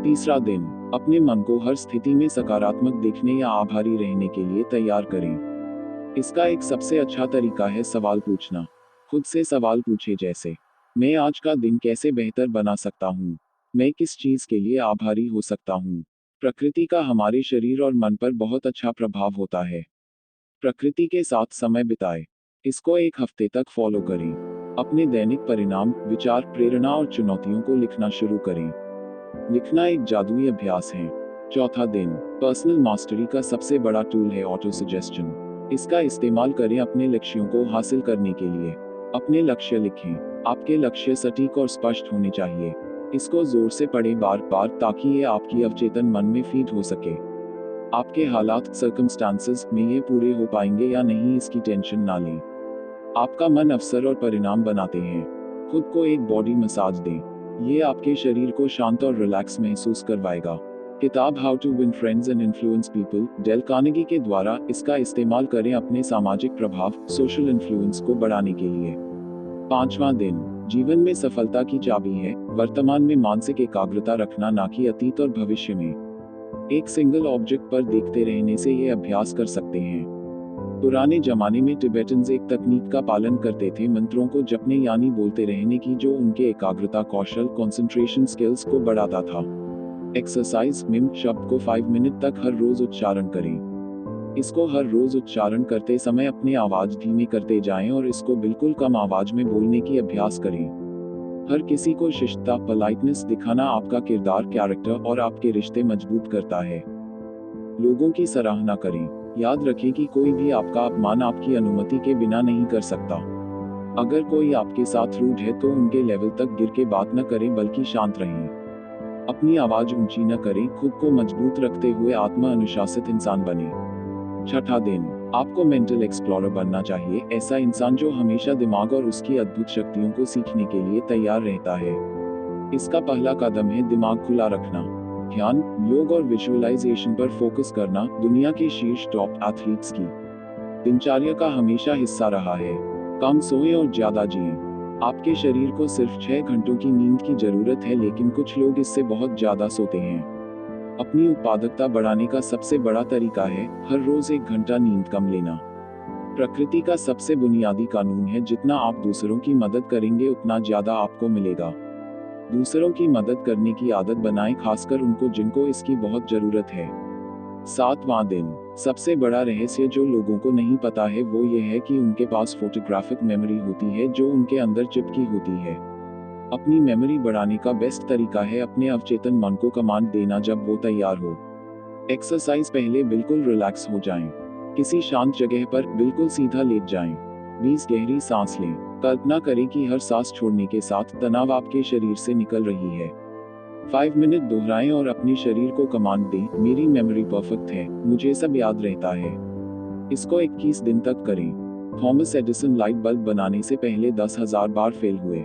तीसरा दिन अपने मन को हर स्थिति में सकारात्मक देखने या आभारी रहने के लिए तैयार करें। इसका एक सबसे अच्छा तरीका है सवाल पूछना। खुद से सवाल पूछे जैसे, मैं आज का दिन कैसे बेहतर बना सकता हूँ? मैं किस चीज के लिए आभारी हो सकता हूँ? प्रकृति का हमारे शरीर और मन पर बहुत अच्छा प्रभाव होता है। प्रकृति के साथ समय बिताएं। इसको 1 हफ्ते तक फॉलो करें। अपने दैनिक परिणाम, विचार, प्रेरणा और चुनौतियों को लिखना शुरू करें। लिखना एक जादुई अभ्यास है। चौथा दिन पर्सनल मास्टरी का सबसे बड़ा टूल है ऑटो सजेशन। इसका इस्तेमाल करें अपने लक्ष्यों को हासिल करने के लिए। अपने लक्ष्य लिखें। आपके लक्ष्य सटीक और स्पष्ट होने चाहिए। इसको जोर से पढ़ें बार-बार ताकि ये आपकी अवचेतन मन में फीड हो सके। आपके हालात, सर्कमस्टांसेस में ये पूरे हो पाएंगे या नहीं, इसकी टेंशन ना लें। आपका मन अवसर और परिणाम बनाते हैं। खुद को एक बॉडी मसाज दें। ये आपके शरीर को शांत और रिलैक्स महसूस करवाएगा। किताब how to win friends and influence people, Dale Carnegie के द्वारा। इसका इस्तेमाल करें अपने सामाजिक प्रभाव, सोशल इन्फ्लुएंस को बढ़ाने के लिए। 5वां दिन जीवन में सफलता की चाबी है वर्तमान में मानसिक एकाग्रता रखना, ना कि अतीत और भविष्य में। एक सिंगल ऑब्जेक्ट पर देखते रहने से ये अभ्यास कर सकते हैं। पुराने जमाने में टिबेटन्स एक तकनीक का पालन करते थे, मंत्रों को जपने यानी बोलते रहने की, जो उनके एकाग्रता कौशल, कंसंट्रेशन स्किल्स को बढ़ाता था। एक्सरसाइज मिम शब्द को 5 मिनट तक हर रोज उच्चारण करें। इसको हर रोज उच्चारण करते समय अपनी आवाज धीमी करते जाएं और इसको बिल्कुल कम आवाज में बोलने की अभ्यास करें। हर किसी को शिष्टता, पोलाइटनेस दिखाना आपका किरदार, कैरेक्टर और आपके रिश्ते मजबूत करता है। लोगों की सराहना करें। याद रखें कि कोई भी आपका अपमान आपकी अनुमति के बिना नहीं कर सकता। अगर कोई आपके साथ रूड है तो उनके लेवल तक गिर के बात न करें बल्कि शांत रहें। अपनी आवाज ऊंची न करें, खुद को मजबूत रखते हुए आत्म अनुशासित इंसान बने। छठा दिन, आपको मेंटल एक्सप्लोरर बनना चाहिए, ऐसा इंसान जो हमेशा दिमाग और उसकी अद्भुत शक्तियों को सीखने के लिए तैयार रहता है। इसका पहला कदम है दिमाग खुला रखना। ध्यान, योग और विजुअलाइजेशन पर फोकस करना दुनिया के शीर्ष टॉप एथलीट्स की दिनचर्या का हमेशा हिस्सा रहा है। कम सोएं और ज्यादा जिएं। आपके शरीर को सिर्फ 6 घंटों की नींद की जरूरत है, लेकिन कुछ लोग इससे बहुत ज्यादा सोते हैं। अपनी उत्पादकता बढ़ाने का सबसे बड़ा तरीका है हर रोज 1 घंटा नींद कम लेना। प्रकृति का सबसे बुनियादी कानून है, जितना आप दूसरों की मदद करेंगे उतना ज्यादा आपको मिलेगा। दूसरों की मदद करने की आदत बनाएं, खासकर उनको जिनको इसकी बहुत जरूरत है। 7वां दिन, सबसे बड़ा रहस्य जो लोगों को नहीं पता है वो ये है कि उनके पास फोटोग्राफिक मेमोरी होती है जो उनके अंदर चिपकी होती है। अपनी मेमोरी बढ़ाने का बेस्ट तरीका है अपने अवचेतन मन को कमांड देना जब वो तैयार हो। एक्सरसाइज पहले बिल्कुल रिलैक्स हो जाएं। किसी शांत जगह पर बिल्कुल सीधा लेट जाएं। 20 गहरी सांस लें। कल्पना करें कि हर सांस छोड़ने के साथ तनाव आपके शरीर से निकल रही है। 5 मिनट दोहराएं और अपने शरीर को कमांड दें, मेरी मेमोरी परफेक्ट है, मुझे सब याद रहता है। इसको 21 दिन तक करें। थॉमस एडिसन लाइट बल्ब बनाने से पहले 10,000 बार फेल हुए।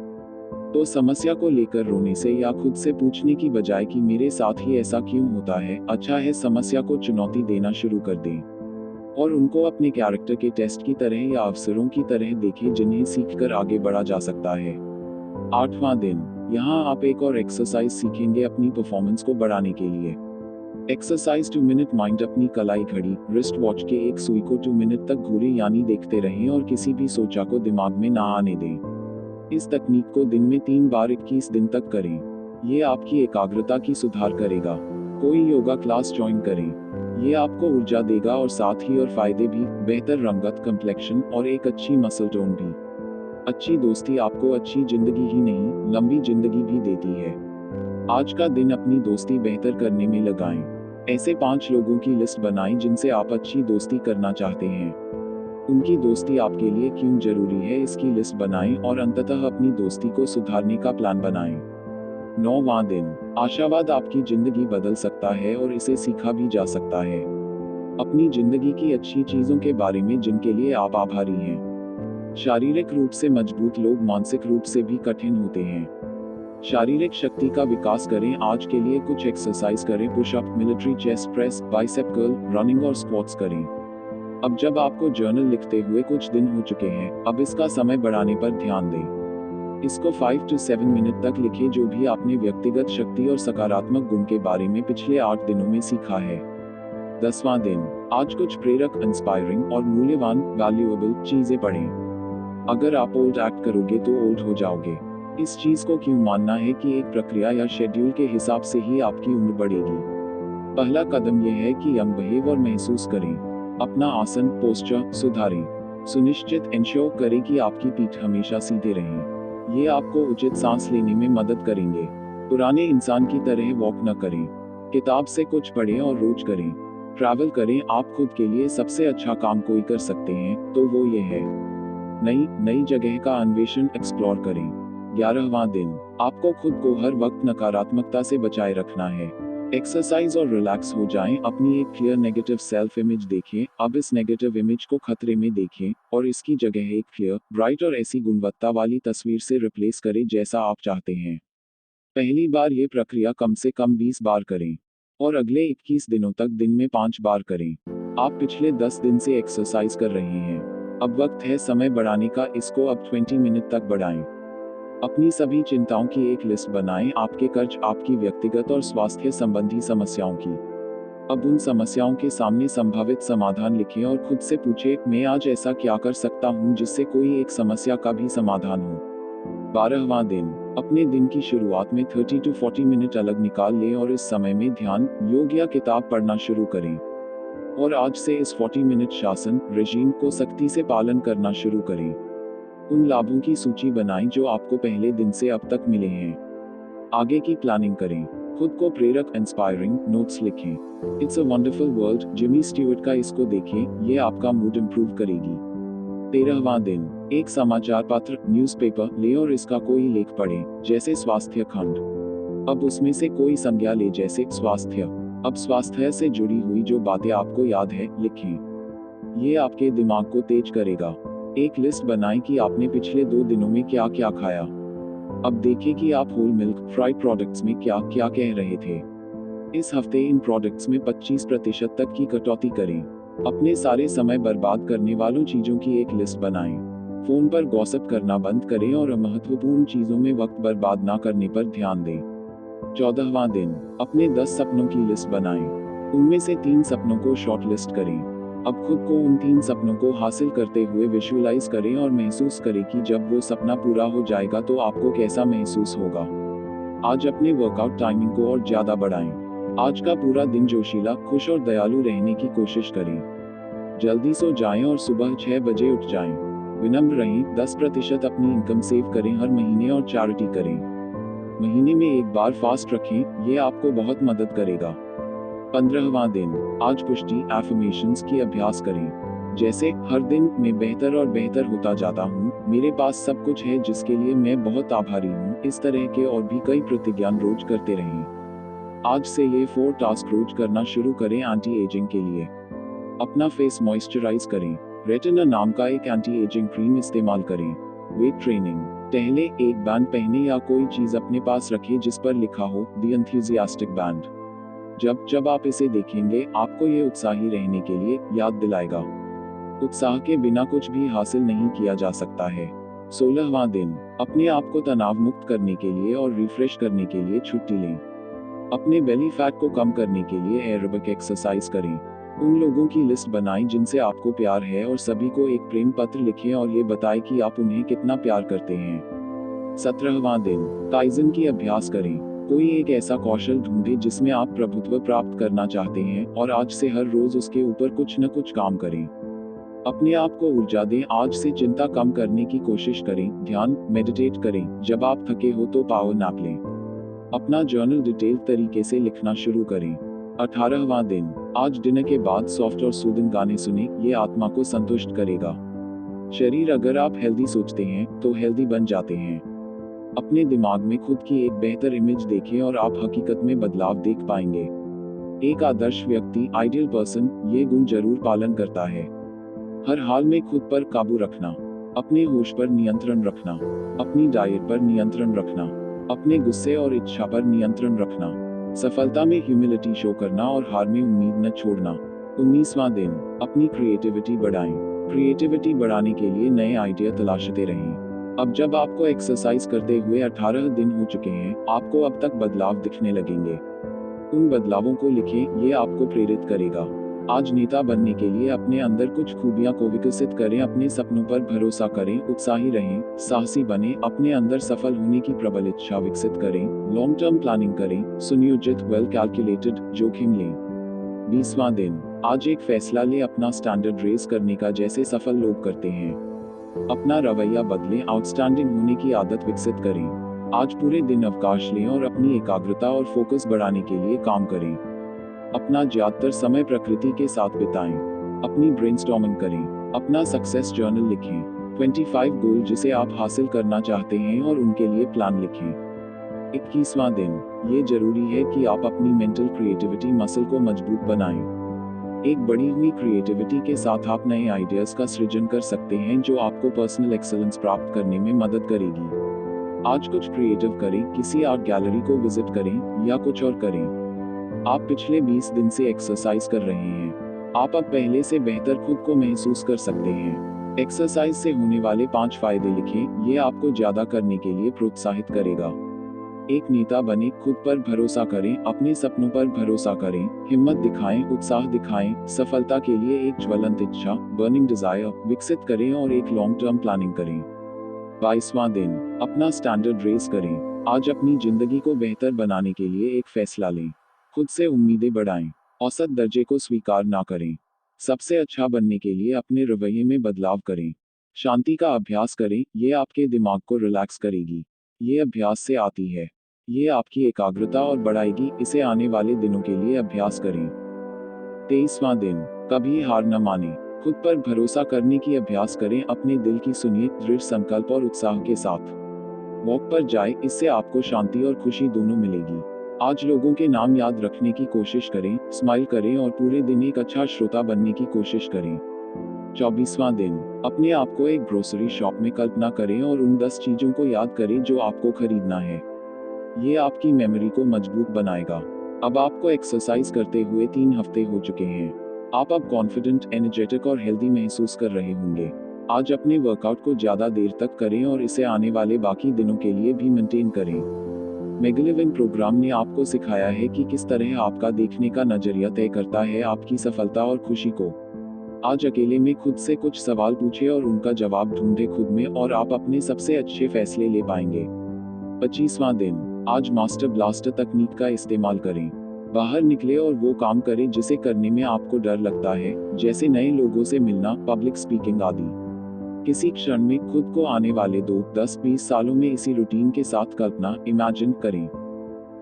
तो समस्या को लेकर रोने से या खुद से पूछने की बजाय कि मेरे साथ ही ऐसा क्यों होता है, अच्छा है समस्या को चुनौती देना शुरू कर दें। और उनको अपने कैरेक्टर के टेस्ट की तरह या अवसरों की तरह देखें जिन्हें सीखकर आगे बढ़ा जा सकता है। 8वां दिन, यहाँ आप एक और एक्सरसाइज सीखेंगे अपनी परफॉर्मेंस को बढ़ाने के लिए। Exercise 2 minute mind. अपनी कलाई घड़ी रिस्ट वॉच के एक सुई को 2 मिनट तक घूरे यानी देखते रहें और किसी भी सोचा को दिमाग में ना आने दें। इस तकनीक को दिन में 3 बार 21 दिन तक करें। ये आपकी एकाग्रता की सुधार करेगा। कोई योगा क्लास ज्वाइन करें। ये आपको ऊर्जा देगा और साथ ही और फायदे भी, बेहतर रंगत, कंप्लेक्शन और एक अच्छी मसल टोन भी। अच्छी दोस्ती आपको अच्छी जिंदगी ही नहीं, लंबी जिंदगी भी देती है। आज का दिन अपनी दोस्ती बेहतर करने में लगाएं। ऐसे 5 लोगों की लिस्ट बनाएं जिनसे आप अच्छी दोस्ती करना चाहते हैं। उनकी दोस्ती आपके लिए क्यों जरूरी है इसकी लिस्ट बनाएं और अंततः अपनी दोस्ती को सुधारने का प्लान बनाएं। 9वां दिन, आशावाद आपकी जिंदगी बदल सकता है और इसे सीखा भी जा सकता है। अपनी जिंदगी की अच्छी चीजों के बारे में जिनके लिए आप आभारी हैं। शारीरिक रूप से मजबूत लोग मानसिक रूप से भी कठिन होते हैं। शारीरिक शक्ति का विकास करें। आज के लिए कुछ एक्सरसाइज करें, pushup, military chest press, bicep curl, running और स्क्वाट्स करें। अब जब आपको जर्नल लिखते हुए कुछ दिन हो चुके हैं, अब इसका समय बढ़ाने पर ध्यान दें। इसको 5 to 7 मिनट तक लिखें जो भी आपने व्यक्तिगत शक्ति और सकारात्मक गुण के बारे में पिछले 8 दिनों में सीखा है। 10वां दिन, आज कुछ प्रेरक, इंस्पायरिंग और मूल्यवान, वैल्यूएबल चीजें पढ़ें। अगर आप ओल्ड एक्ट करोगे तो ओल्ड हो जाओगे। इस चीज को क्यों मानना है कि एक प्रक्रिया या शेड्यूल के हिसाब से ही आपकी उम्र बढ़ेगी। पहला कदम यह है कि यंग बिहेव और महसूस करें। अपना आसन, पोस्चर सुधारें। सुनिश्चित इंश्योर करें कि आपकी पीठ हमेशा सीधे रहे। ये आपको उचित सांस लेने में मदद करेंगे। पुराने इंसान की तरह वॉक न करें। किताब से कुछ पढ़ें और रोज करें। ट्रैवल करें। आप खुद के लिए सबसे अच्छा काम कोई कर सकते हैं तो वो ये है। नई जगह का अन्वेषण, एक्सप्लोर करें। 11वां दिन, आपको खुद को हर वक्त नकारात्मकता से बचाए रखना है। एक्सरसाइज और रिलैक्स हो जाएं। अपनी एक क्लियर नेगेटिव सेल्फ इमेज देखें। अब इस नेगेटिव इमेज को खतरे में देखें और इसकी जगह एक क्लियर, ब्राइट और ऐसी गुणवत्ता वाली तस्वीर से रिप्लेस करें जैसा आप चाहते हैं। पहली बार ये प्रक्रिया कम से कम 20 बार करें और अगले 21 दिनों तक दिन में 5 बार करें। आप पिछले 10 दिन से एक्सरसाइज कर रहे हैं। अब वक्त है समय बढ़ाने का, इसको अब 20 मिनट तक बढ़ाएं। अपनी सभी चिंताओं की एक लिस्ट बनाएं, आपके कर्ज, आपकी व्यक्तिगत और स्वास्थ्य संबंधी समस्याओं की। अब उन समस्याओं के सामने संभावित समाधान लिखें और खुद से पूछें, मैं आज ऐसा क्या कर सकता हूं जिससे कोई एक समस्या का भी समाधान हो। 12वां दिन, अपने दिन की शुरुआत में 30 to 40 मिनट अलग निकाल लें और इस समय में ध्यान, योग या किताब पढ़ना शुरू करें। और आज से इस 40 मिनट शासन रेजीम को सख्ती से पालन करना शुरू करें। उन लाभों की सूची बनाएं जो आपको पहले दिन से अब तक मिले हैं। आगे की प्लानिंग करें। खुद को प्रेरक इंस्पायरिंग नोट्स लिखें। It's a wonderful world Jimmy Stewart का इसको देखें, ये आपका मूड इम्प्रूव करेगी। 13वां दिन, एक समाचार पत्र न्यूज़पेपर ले और इसका कोई लेख पढ़ें, जैसे स्वास्थ्य खंड। अब उसमें से कोई संज्ञा ले, जैसे स्वास्थ्य। अब स्वास्थ्य से जुड़ी हुई जो बातें आपको याद है, लिखें। ये आपके दिमाग को तेज करेगा। एक लिस्ट बनाएं कि आपने पिछले 2 दिनों में क्या क्या खाया। अब देखें कि आप होल मिल्क फ्राइड प्रोडक्ट्स में क्या क्या कह रहे थे। इस हफ्ते इन प्रोडक्ट्स में 25% तक की कटौती करें। अपने सारे समय बर्बाद करने वालों चीजों की एक लिस्ट बनाएं। फोन पर गॉसिप करना बंद करें और महत्वपूर्ण चीजों में वक्त बर्बाद ना करने पर ध्यान दें। 14वां दिन, अपने 10 सपनों की लिस्ट बनाएं। उनमें से 3 सपनों को शॉर्ट लिस्ट करें। अब खुद को उन 3 सपनों को हासिल करते हुए विजुअलाइज करें और महसूस करें कि जब वो सपना पूरा हो जाएगा तो आपको कैसा महसूस होगा। आज अपने वर्कआउट टाइमिंग को और ज्यादा बढ़ाएं। आज का पूरा दिन जोशीला, खुश और दयालु रहने की कोशिश करें। जल्दी सो जाएं और सुबह 6 बजे उठ जाएं। विनम्र रहें, 10% अपनी इनकम सेव करें हर महीने और चैरिटी करें। महीने में एक बार फास्ट रखें, ये आपको बहुत मदद करेगा। 15वां दिन, आज पुष्टि एफर्मेशंस की अभ्यास करें। जैसे, हर दिन मैं बेहतर और बेहतर होता जाता हूँ, मेरे पास सब कुछ है जिसके लिए मैं बहुत आभारी हूँ। इस तरह के और भी कई प्रतिज्ञा रोज करते रहें। आज से ये 4 टास्क रोज करना शुरू करें एंटी एजिंग के लिए। अपना फेस मॉइस्चराइज करें। रेटिना नाम का एक एंटी एजिंग क्रीम इस्तेमाल करें। वेट ट्रेनिंग, टहले, एक बैंड पहने या कोई चीज अपने पास रखें जिस पर लिखा हो द एंथुसियास्टिक बैंड। जब जब आप इसे देखेंगे, आपको ये उत्साही रहने के लिए याद दिलाएगा। उत्साह के बिना कुछ भी हासिल नहीं किया जा सकता है। 16वां दिन, अपने आप को तनाव मुक्त करने के लिए और रिफ्रेश करने के लिए छुट्टी लें। अपने बेली फैट को कम करने के लिए एरोबिक एक्सरसाइज करें। उन लोगों की लिस्ट बनाएं जिनसे आपको प्यार है और सभी को एक प्रेम पत्र लिखें और ये बताएं कि आप उन्हें कितना प्यार करते हैं। 17वां दिन, काइजन की अभ्यास करें। कोई एक ऐसा कौशल ढूंढें जिसमें आप प्रभुत्व प्राप्त करना चाहते हैं और आज से हर रोज उसके ऊपर कुछ न कुछ काम करें। अपने आप को ऊर्जा दें, आज से चिंता कम करने की कोशिश करें, ध्यान मेडिटेट करें, जब आप थके हो तो पावर नैप लें। अपना जर्नल डिटेल तरीके से लिखना शुरू करें। 18वां दिन, आज डिनर के बाद सॉफ्ट और सूदिंग गाने सुने, ये आत्मा को संतुष्ट करेगा। शरीर, अगर आप हेल्दी सोचते हैं तो हेल्दी बन जाते हैं। अपने दिमाग में खुद की एक बेहतर इमेज देखें और आप हकीकत में बदलाव देख पाएंगे। एक आदर्श व्यक्ति आइडियल पर्सन ये गुण जरूर पालन करता है। हर हाल में खुद पर काबू रखना, अपने होश पर नियंत्रण रखना, अपनी डाइट पर नियंत्रण रखना, अपने गुस्से और इच्छा पर नियंत्रण रखना, सफलता में ह्यूमिलिटी शो करना और हार में उम्मीद न छोड़ना। 19वां दिन, अपनी क्रिएटिविटी बढ़ाएं। क्रिएटिविटी बढ़ाने के लिए नए आइडिया तलाशते रहें। अब जब आपको एक्सरसाइज करते हुए 18 दिन हो चुके हैं, आपको अब तक बदलाव दिखने लगेंगे। उन बदलावों को लिखें, ये आपको प्रेरित करेगा। आज नेता बनने के लिए अपने अंदर कुछ खूबियां को विकसित करें। अपने सपनों पर भरोसा करें, उत्साही रहें, साहसी बने, अपने अंदर सफल होने की प्रबल इच्छा विकसित करें, लॉन्ग टर्म प्लानिंग करें, सुनियोजित वेल कैलकुलेटेड जोखिम लें। 20वां दिन, आज एक फैसला लें अपना स्टैंडर्ड रेज करने का, जैसे सफल लोग करते हैं। अपना रवैया बदलें, आउटस्टैंडिंग होने की आदत विकसित करें। आज पूरे दिन अवकाश लें और अपनी एकाग्रता और फोकस बढ़ाने के लिए काम करें। अपना ज्यादातर समय प्रकृति के साथ बिताएं। अपनी ब्रेनस्टॉर्मिंग करें। अपना सक्सेस जर्नल लिखें। 25 गोल जिसे आप हासिल करना चाहते हैं और उनके लिए प्लान लिखें। 21वां दिन, ये जरूरी है कि आप अपनी मेंटल क्रिएटिविटी मसल को मजबूत बनाएं। एक बढ़ी हुई क्रिएटिविटी के साथ आप नए आइडियाज का सृजन कर सकते हैं जो आपको पर्सनल एक्सेलेंस प्राप्त करने में मदद करेगी। आज कुछ क्रिएटिव करें, किसी आर्ट गैलरी को विजिट करें या कुछ और करें। आप पिछले 20 दिन से एक्सरसाइज कर रहे हैं। आप अब पहले से बेहतर खुद को महसूस कर सकते हैं। एक्सरसाइज से होने वाले 5 फायदे लिखें, ये आपको ज्यादा करने के लिए प्रोत्साहित करेगा। एक नेता बने, खुद पर भरोसा करें, अपने सपनों पर भरोसा करें, हिम्मत दिखाएं, उत्साह दिखाएं, सफलता के लिए एक ज्वलंत इच्छा बर्निंग डिजायर विकसित करें और एक लॉन्ग टर्म प्लानिंग करें। 22वां दिन, अपना स्टैंडर्ड रेज करें। आज अपनी जिंदगी को बेहतर बनाने के लिए एक फैसला लें। खुद से उम्मीदें बढ़ाएं, औसत दर्जे को स्वीकार ना करें। सबसे अच्छा बनने के लिए अपने रवैये में बदलाव करें। शांति का अभ्यास करें, ये आपके दिमाग को रिलैक्स करेगी। ये अभ्यास से आती है। ये आपकी एकाग्रता और बढ़ाएगी, इसे आने वाले दिनों के लिए अभ्यास करें। 23वां दिन, कभी हार न माने। खुद पर भरोसा करने की अभ्यास करें, अपने दिल की सुनिए, दृढ़ संकल्प और उत्साह के साथ वॉक पर जाए, इससे आपको शांति और खुशी दोनों मिलेगी। आज लोगों के नाम याद रखने की कोशिश करें, स्माइल करें और पूरे दिन एक अच्छा श्रोता बनने की कोशिश करें। 24वां दिन, अपने आप को एक ग्रोसरी शॉप में कल्पना करें और उन 10 चीजों को याद करें जो आपको खरीदना है। ये आपकी मेमोरी को मजबूत बनाएगा। अब आपको एक्सरसाइज करते हुए 3 हफ्ते हो चुके हैं। आप अब कॉन्फिडेंट, एनर्जेटिक और हेल्दी महसूस कर रहे होंगे। आज अपने वर्कआउट को ज्यादा देर तक करें और इसे आने वाले बाकी दिनों के लिए भी मेंटेन करें। मेगलिविंग प्रोग्राम ने आपको सिखाया है कि किस तरह आपका देखने का नजरिया तय करता है आपकी सफलता और खुशी को। आज अकेले में खुद से कुछ सवाल पूछे और उनका जवाब ढूंढे खुद में, और आप अपने सबसे अच्छे फैसले ले पाएंगे। 25वां दिन, आज मास्टर ब्लास्टर तकनीक का इस्तेमाल करें। बाहर निकले और वो काम करें जिसे करने में आपको डर लगता है, जैसे नए लोगों से मिलना, पब्लिक स्पीकिंग आदि। किसी क्षण में खुद को आने वाले 2, 10, 20 सालों में इसी रूटीन के साथ कल्पना, इमेजिन करें।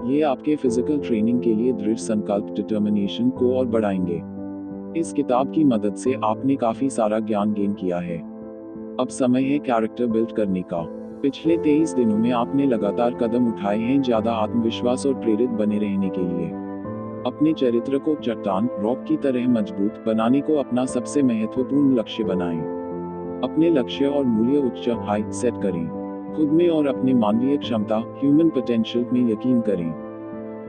ये आपके फिजिकल ट्रेनिंग के लिए दृढ़ संकल्प, डिटर्मिनेशन को और बढ़ाएंगे। इस किताब की मदद से आपने काफी सारा ज्ञान गेन किया है। अब समय है कैरेक्टर बिल्ड करने का। पिछले 23 दिनों में आपने लगातार कदम उठाए हैं ज्यादा आत्मविश्वास और प्रेरित बने रहने के लिए। अपने चरित्र को चट्टान, रॉक की तरह मजबूत बनाने को अपना सबसे महत्वपूर्ण लक्ष्य बनाएं। अपने लक्ष्य और मूल्य उच्च, हाई सेट करें। खुद में और अपने मानवीय क्षमता, ह्यूमन पोटेंशियल में यकीन करें।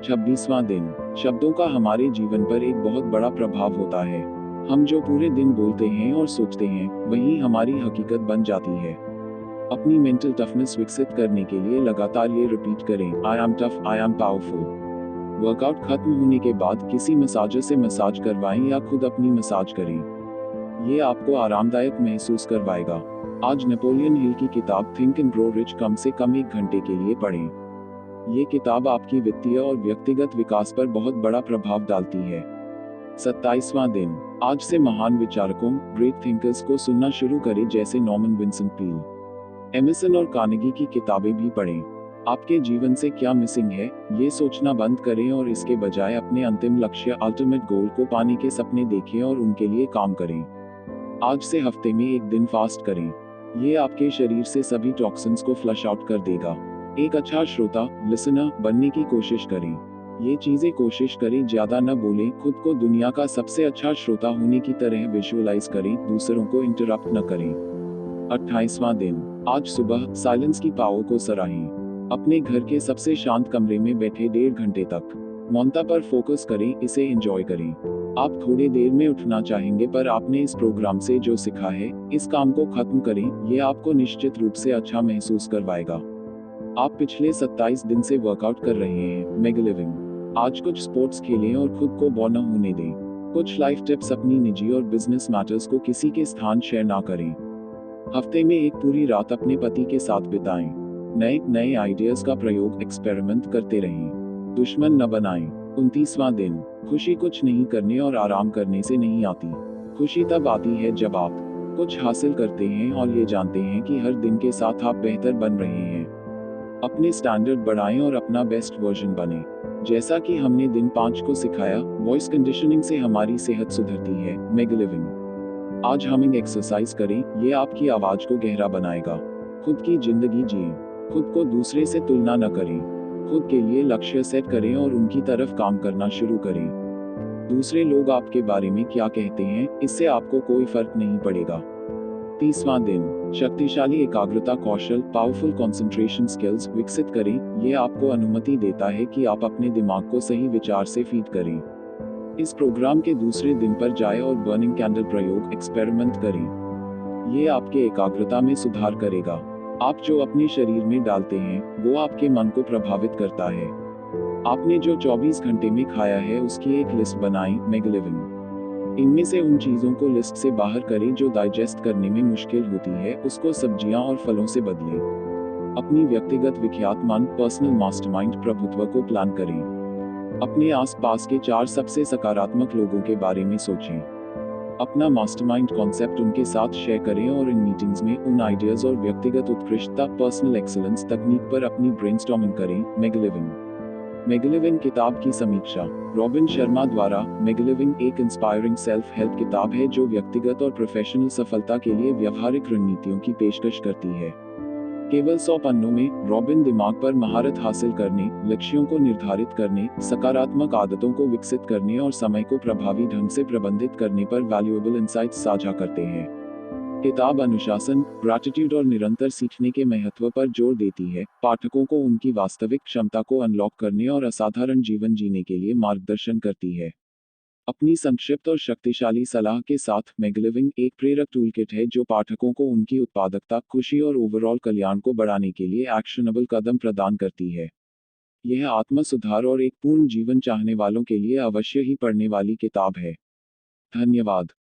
26वां दिन, शब्दों का हमारे जीवन पर एक बहुत बड़ा प्रभाव होता है। हम जो पूरे दिन बोलते हैं और सोचते हैं, वही हमारी हकीकत बन जाती है। अपनी मेंटल टफनेस विकसित करने के लिए लगातार ये रिपीट करें, I am tough, I am powerful. Workout खत्म होने के बाद किसी मसाजर से मसाज करवाएं या खुद अपनी मसाज करें। ये आपको आरामदायक महसूस करवाएगा। आज नेपोलियन हिल की किताब थिंक एंड ग्रो रिच कम से कम 1 घंटे के लिए पढ़ें। ये किताब आपकी वित्तीय और व्यक्तिगत विकास पर बहुत बड़ा प्रभाव डालती है। 27वां दिन, आज से महान विचारकों, ग्रेट थिंकर्स को सुनना शुरू करें, जैसे नॉर्मन विंसेंट पील, एमिसन और कार्नेगी की किताबें भी पढ़ें। आपके जीवन से क्या मिसिंग है, ये सोचना बंद करें और इसके बजाय अपने अंतिम लक्ष्य, अल्टीमेट गोल को पाने के सपने देखें और उनके लिए काम करें। आज से हफ्ते में 1 दिन फास्ट करें। ये आपके शरीर से सभी टॉक्सिन्स को फ्लश आउट कर देगा। एक अच्छा श्रोता, लिसनर बनने की कोशिश करें। ये चीजें कोशिश करें, ज्यादा न बोलें, खुद को दुनिया का सबसे अच्छा श्रोता होने की तरह विजुअलाइज करें, दूसरों को इंटरप्ट न करें। 28वां दिन, आज सुबह साइलेंस की पावर को सराहें। अपने घर के सबसे शांत कमरे में बैठे 1.5 घंटे तक मौनता पर फोकस करें, इसे एंजॉय करें। आप थोड़ी देर में उठना चाहेंगे, पर आपने इस प्रोग्राम से जो सीखा है, इस काम को खत्म करें, ये आपको निश्चित रूप से अच्छा महसूस करवाएगा। आप पिछले 27 दिन से वर्कआउट कर रहे हैं, मेगलिविंग। आज कुछ स्पोर्ट्स खेलें और खुद को बोर न होने दें। कुछ लाइफ टिप्स, अपनी निजी और बिजनेस मैटर्स को किसी के स्थान शेयर ना करें। हफ्ते में एक पूरी रात अपने पति के साथ बिताएं। नए आइडियाज का प्रयोग, एक्सपेरिमेंट करते रहें। दुश्मन न बनाएं। 29वां दिन, खुशी कुछ नहीं करने और आराम करने से नहीं आती। खुशी तब आती है जब आप कुछ हासिल करते हैं और ये जानते हैं कि हर दिन के साथ आप बेहतर बन रहे हैं। अपने स्टैंडर्ड बढ़ाएं और अपना बेस्ट वर्जन बने। जैसा कि हमने दिन 5 को सिखाया, वॉइस कंडीशनिंग से हमारी सेहत सुधरती है, मेगलिविंग। आज हमिंग एक्सरसाइज करें, ये आपकी आवाज को गहरा बनाएगा। खुद की जिंदगी जिएं। खुद को दूसरे से तुलना न करें। खुद के लिए लक्ष्य सेट करें और उनकी तरफ काम करना शुरू करें। दूसरे लोग आपके बारे में क्या कहते हैं, इससे आपको कोई फर्क नहीं पड़ेगा। 30वां दिन, शक्तिशाली एकाग्रता कौशल, पावरफुल कंसंट्रेशन स्किल्स विकसित करें। ये आपको अनुमति देता है कि आप अपने दिमाग को सही विचार से फीड करें। इस प्रोग्राम के दूसरे दिन पर जाएं और बर्निंग कैंडल प्रयोग, एक्सपेरिमेंट करें। ये आपके एकाग्रता में सुधार करेगा। आप जो अपने शरीर में डालते हैं, वो आपके मन को प्रभावित करता है। आपने जो 24 घंटे में खाया है, उसकी एक लिस्ट बनाएं, मेगलिविंग। इनमें से उन चीजों को लिस्ट से बाहर करें जो डाइजेस्ट करने में मुश्किल होती है, उसको सब्जियां और फलों से बदलें। अपनी व्यक्तिगत विख्यात मन, पर्सनल मास्टरमाइंड प्रभुत्व को प्लान करें। अपने आसपास के 4 सबसे सकारात्मक लोगों के बारे में सोचें। अपना मास्टरमाइंड कॉन्सेप्ट उनके साथ शेयर करें और इन मीटिंग्स में उन आइडियाज और व्यक्तिगत उत्कृष्टता पर्सनल एक्सीलेंस तकनीक पर अपनी ब्रेनस्टॉर्मिंग करें। मेगलिविंग मेगलिविंग किताब की समीक्षा। रॉबिन शर्मा द्वारा मेगलिविंग एक इंस्पायरिंग सेल्फ हेल्प किताब है जो व्यक्तिगत और प्रोफेशनल सफलता के लिए व्यवहारिक रणनीतियों की पेशकश करती है। केवल 100 पन्नों में रॉबिन दिमाग पर महारत हासिल करने, लक्ष्यों को निर्धारित करने, सकारात्मक आदतों को विकसित करने और समय को प्रभावी ढंग से प्रबंधित करने पर वैल्यूएबल इंसाइट्स साझा करते हैं। किताब अनुशासन, ग्रैटिट्यूड और निरंतर सीखने के महत्व पर जोर देती है, पाठकों को उनकी वास्तविक क्षमता को अनलॉक करने और असाधारण जीवन जीने के लिए मार्गदर्शन करती है। अपनी संक्षिप्त और शक्तिशाली सलाह के साथ मेगलिविंग एक प्रेरक टूलकिट है जो पाठकों को उनकी उत्पादकता, खुशी और ओवरऑल कल्याण को बढ़ाने के लिए एक्शनेबल कदम प्रदान करती है। यह आत्म सुधार और एक पूर्ण जीवन चाहने वालों के लिए अवश्य ही पढ़ने वाली किताब है। धन्यवाद।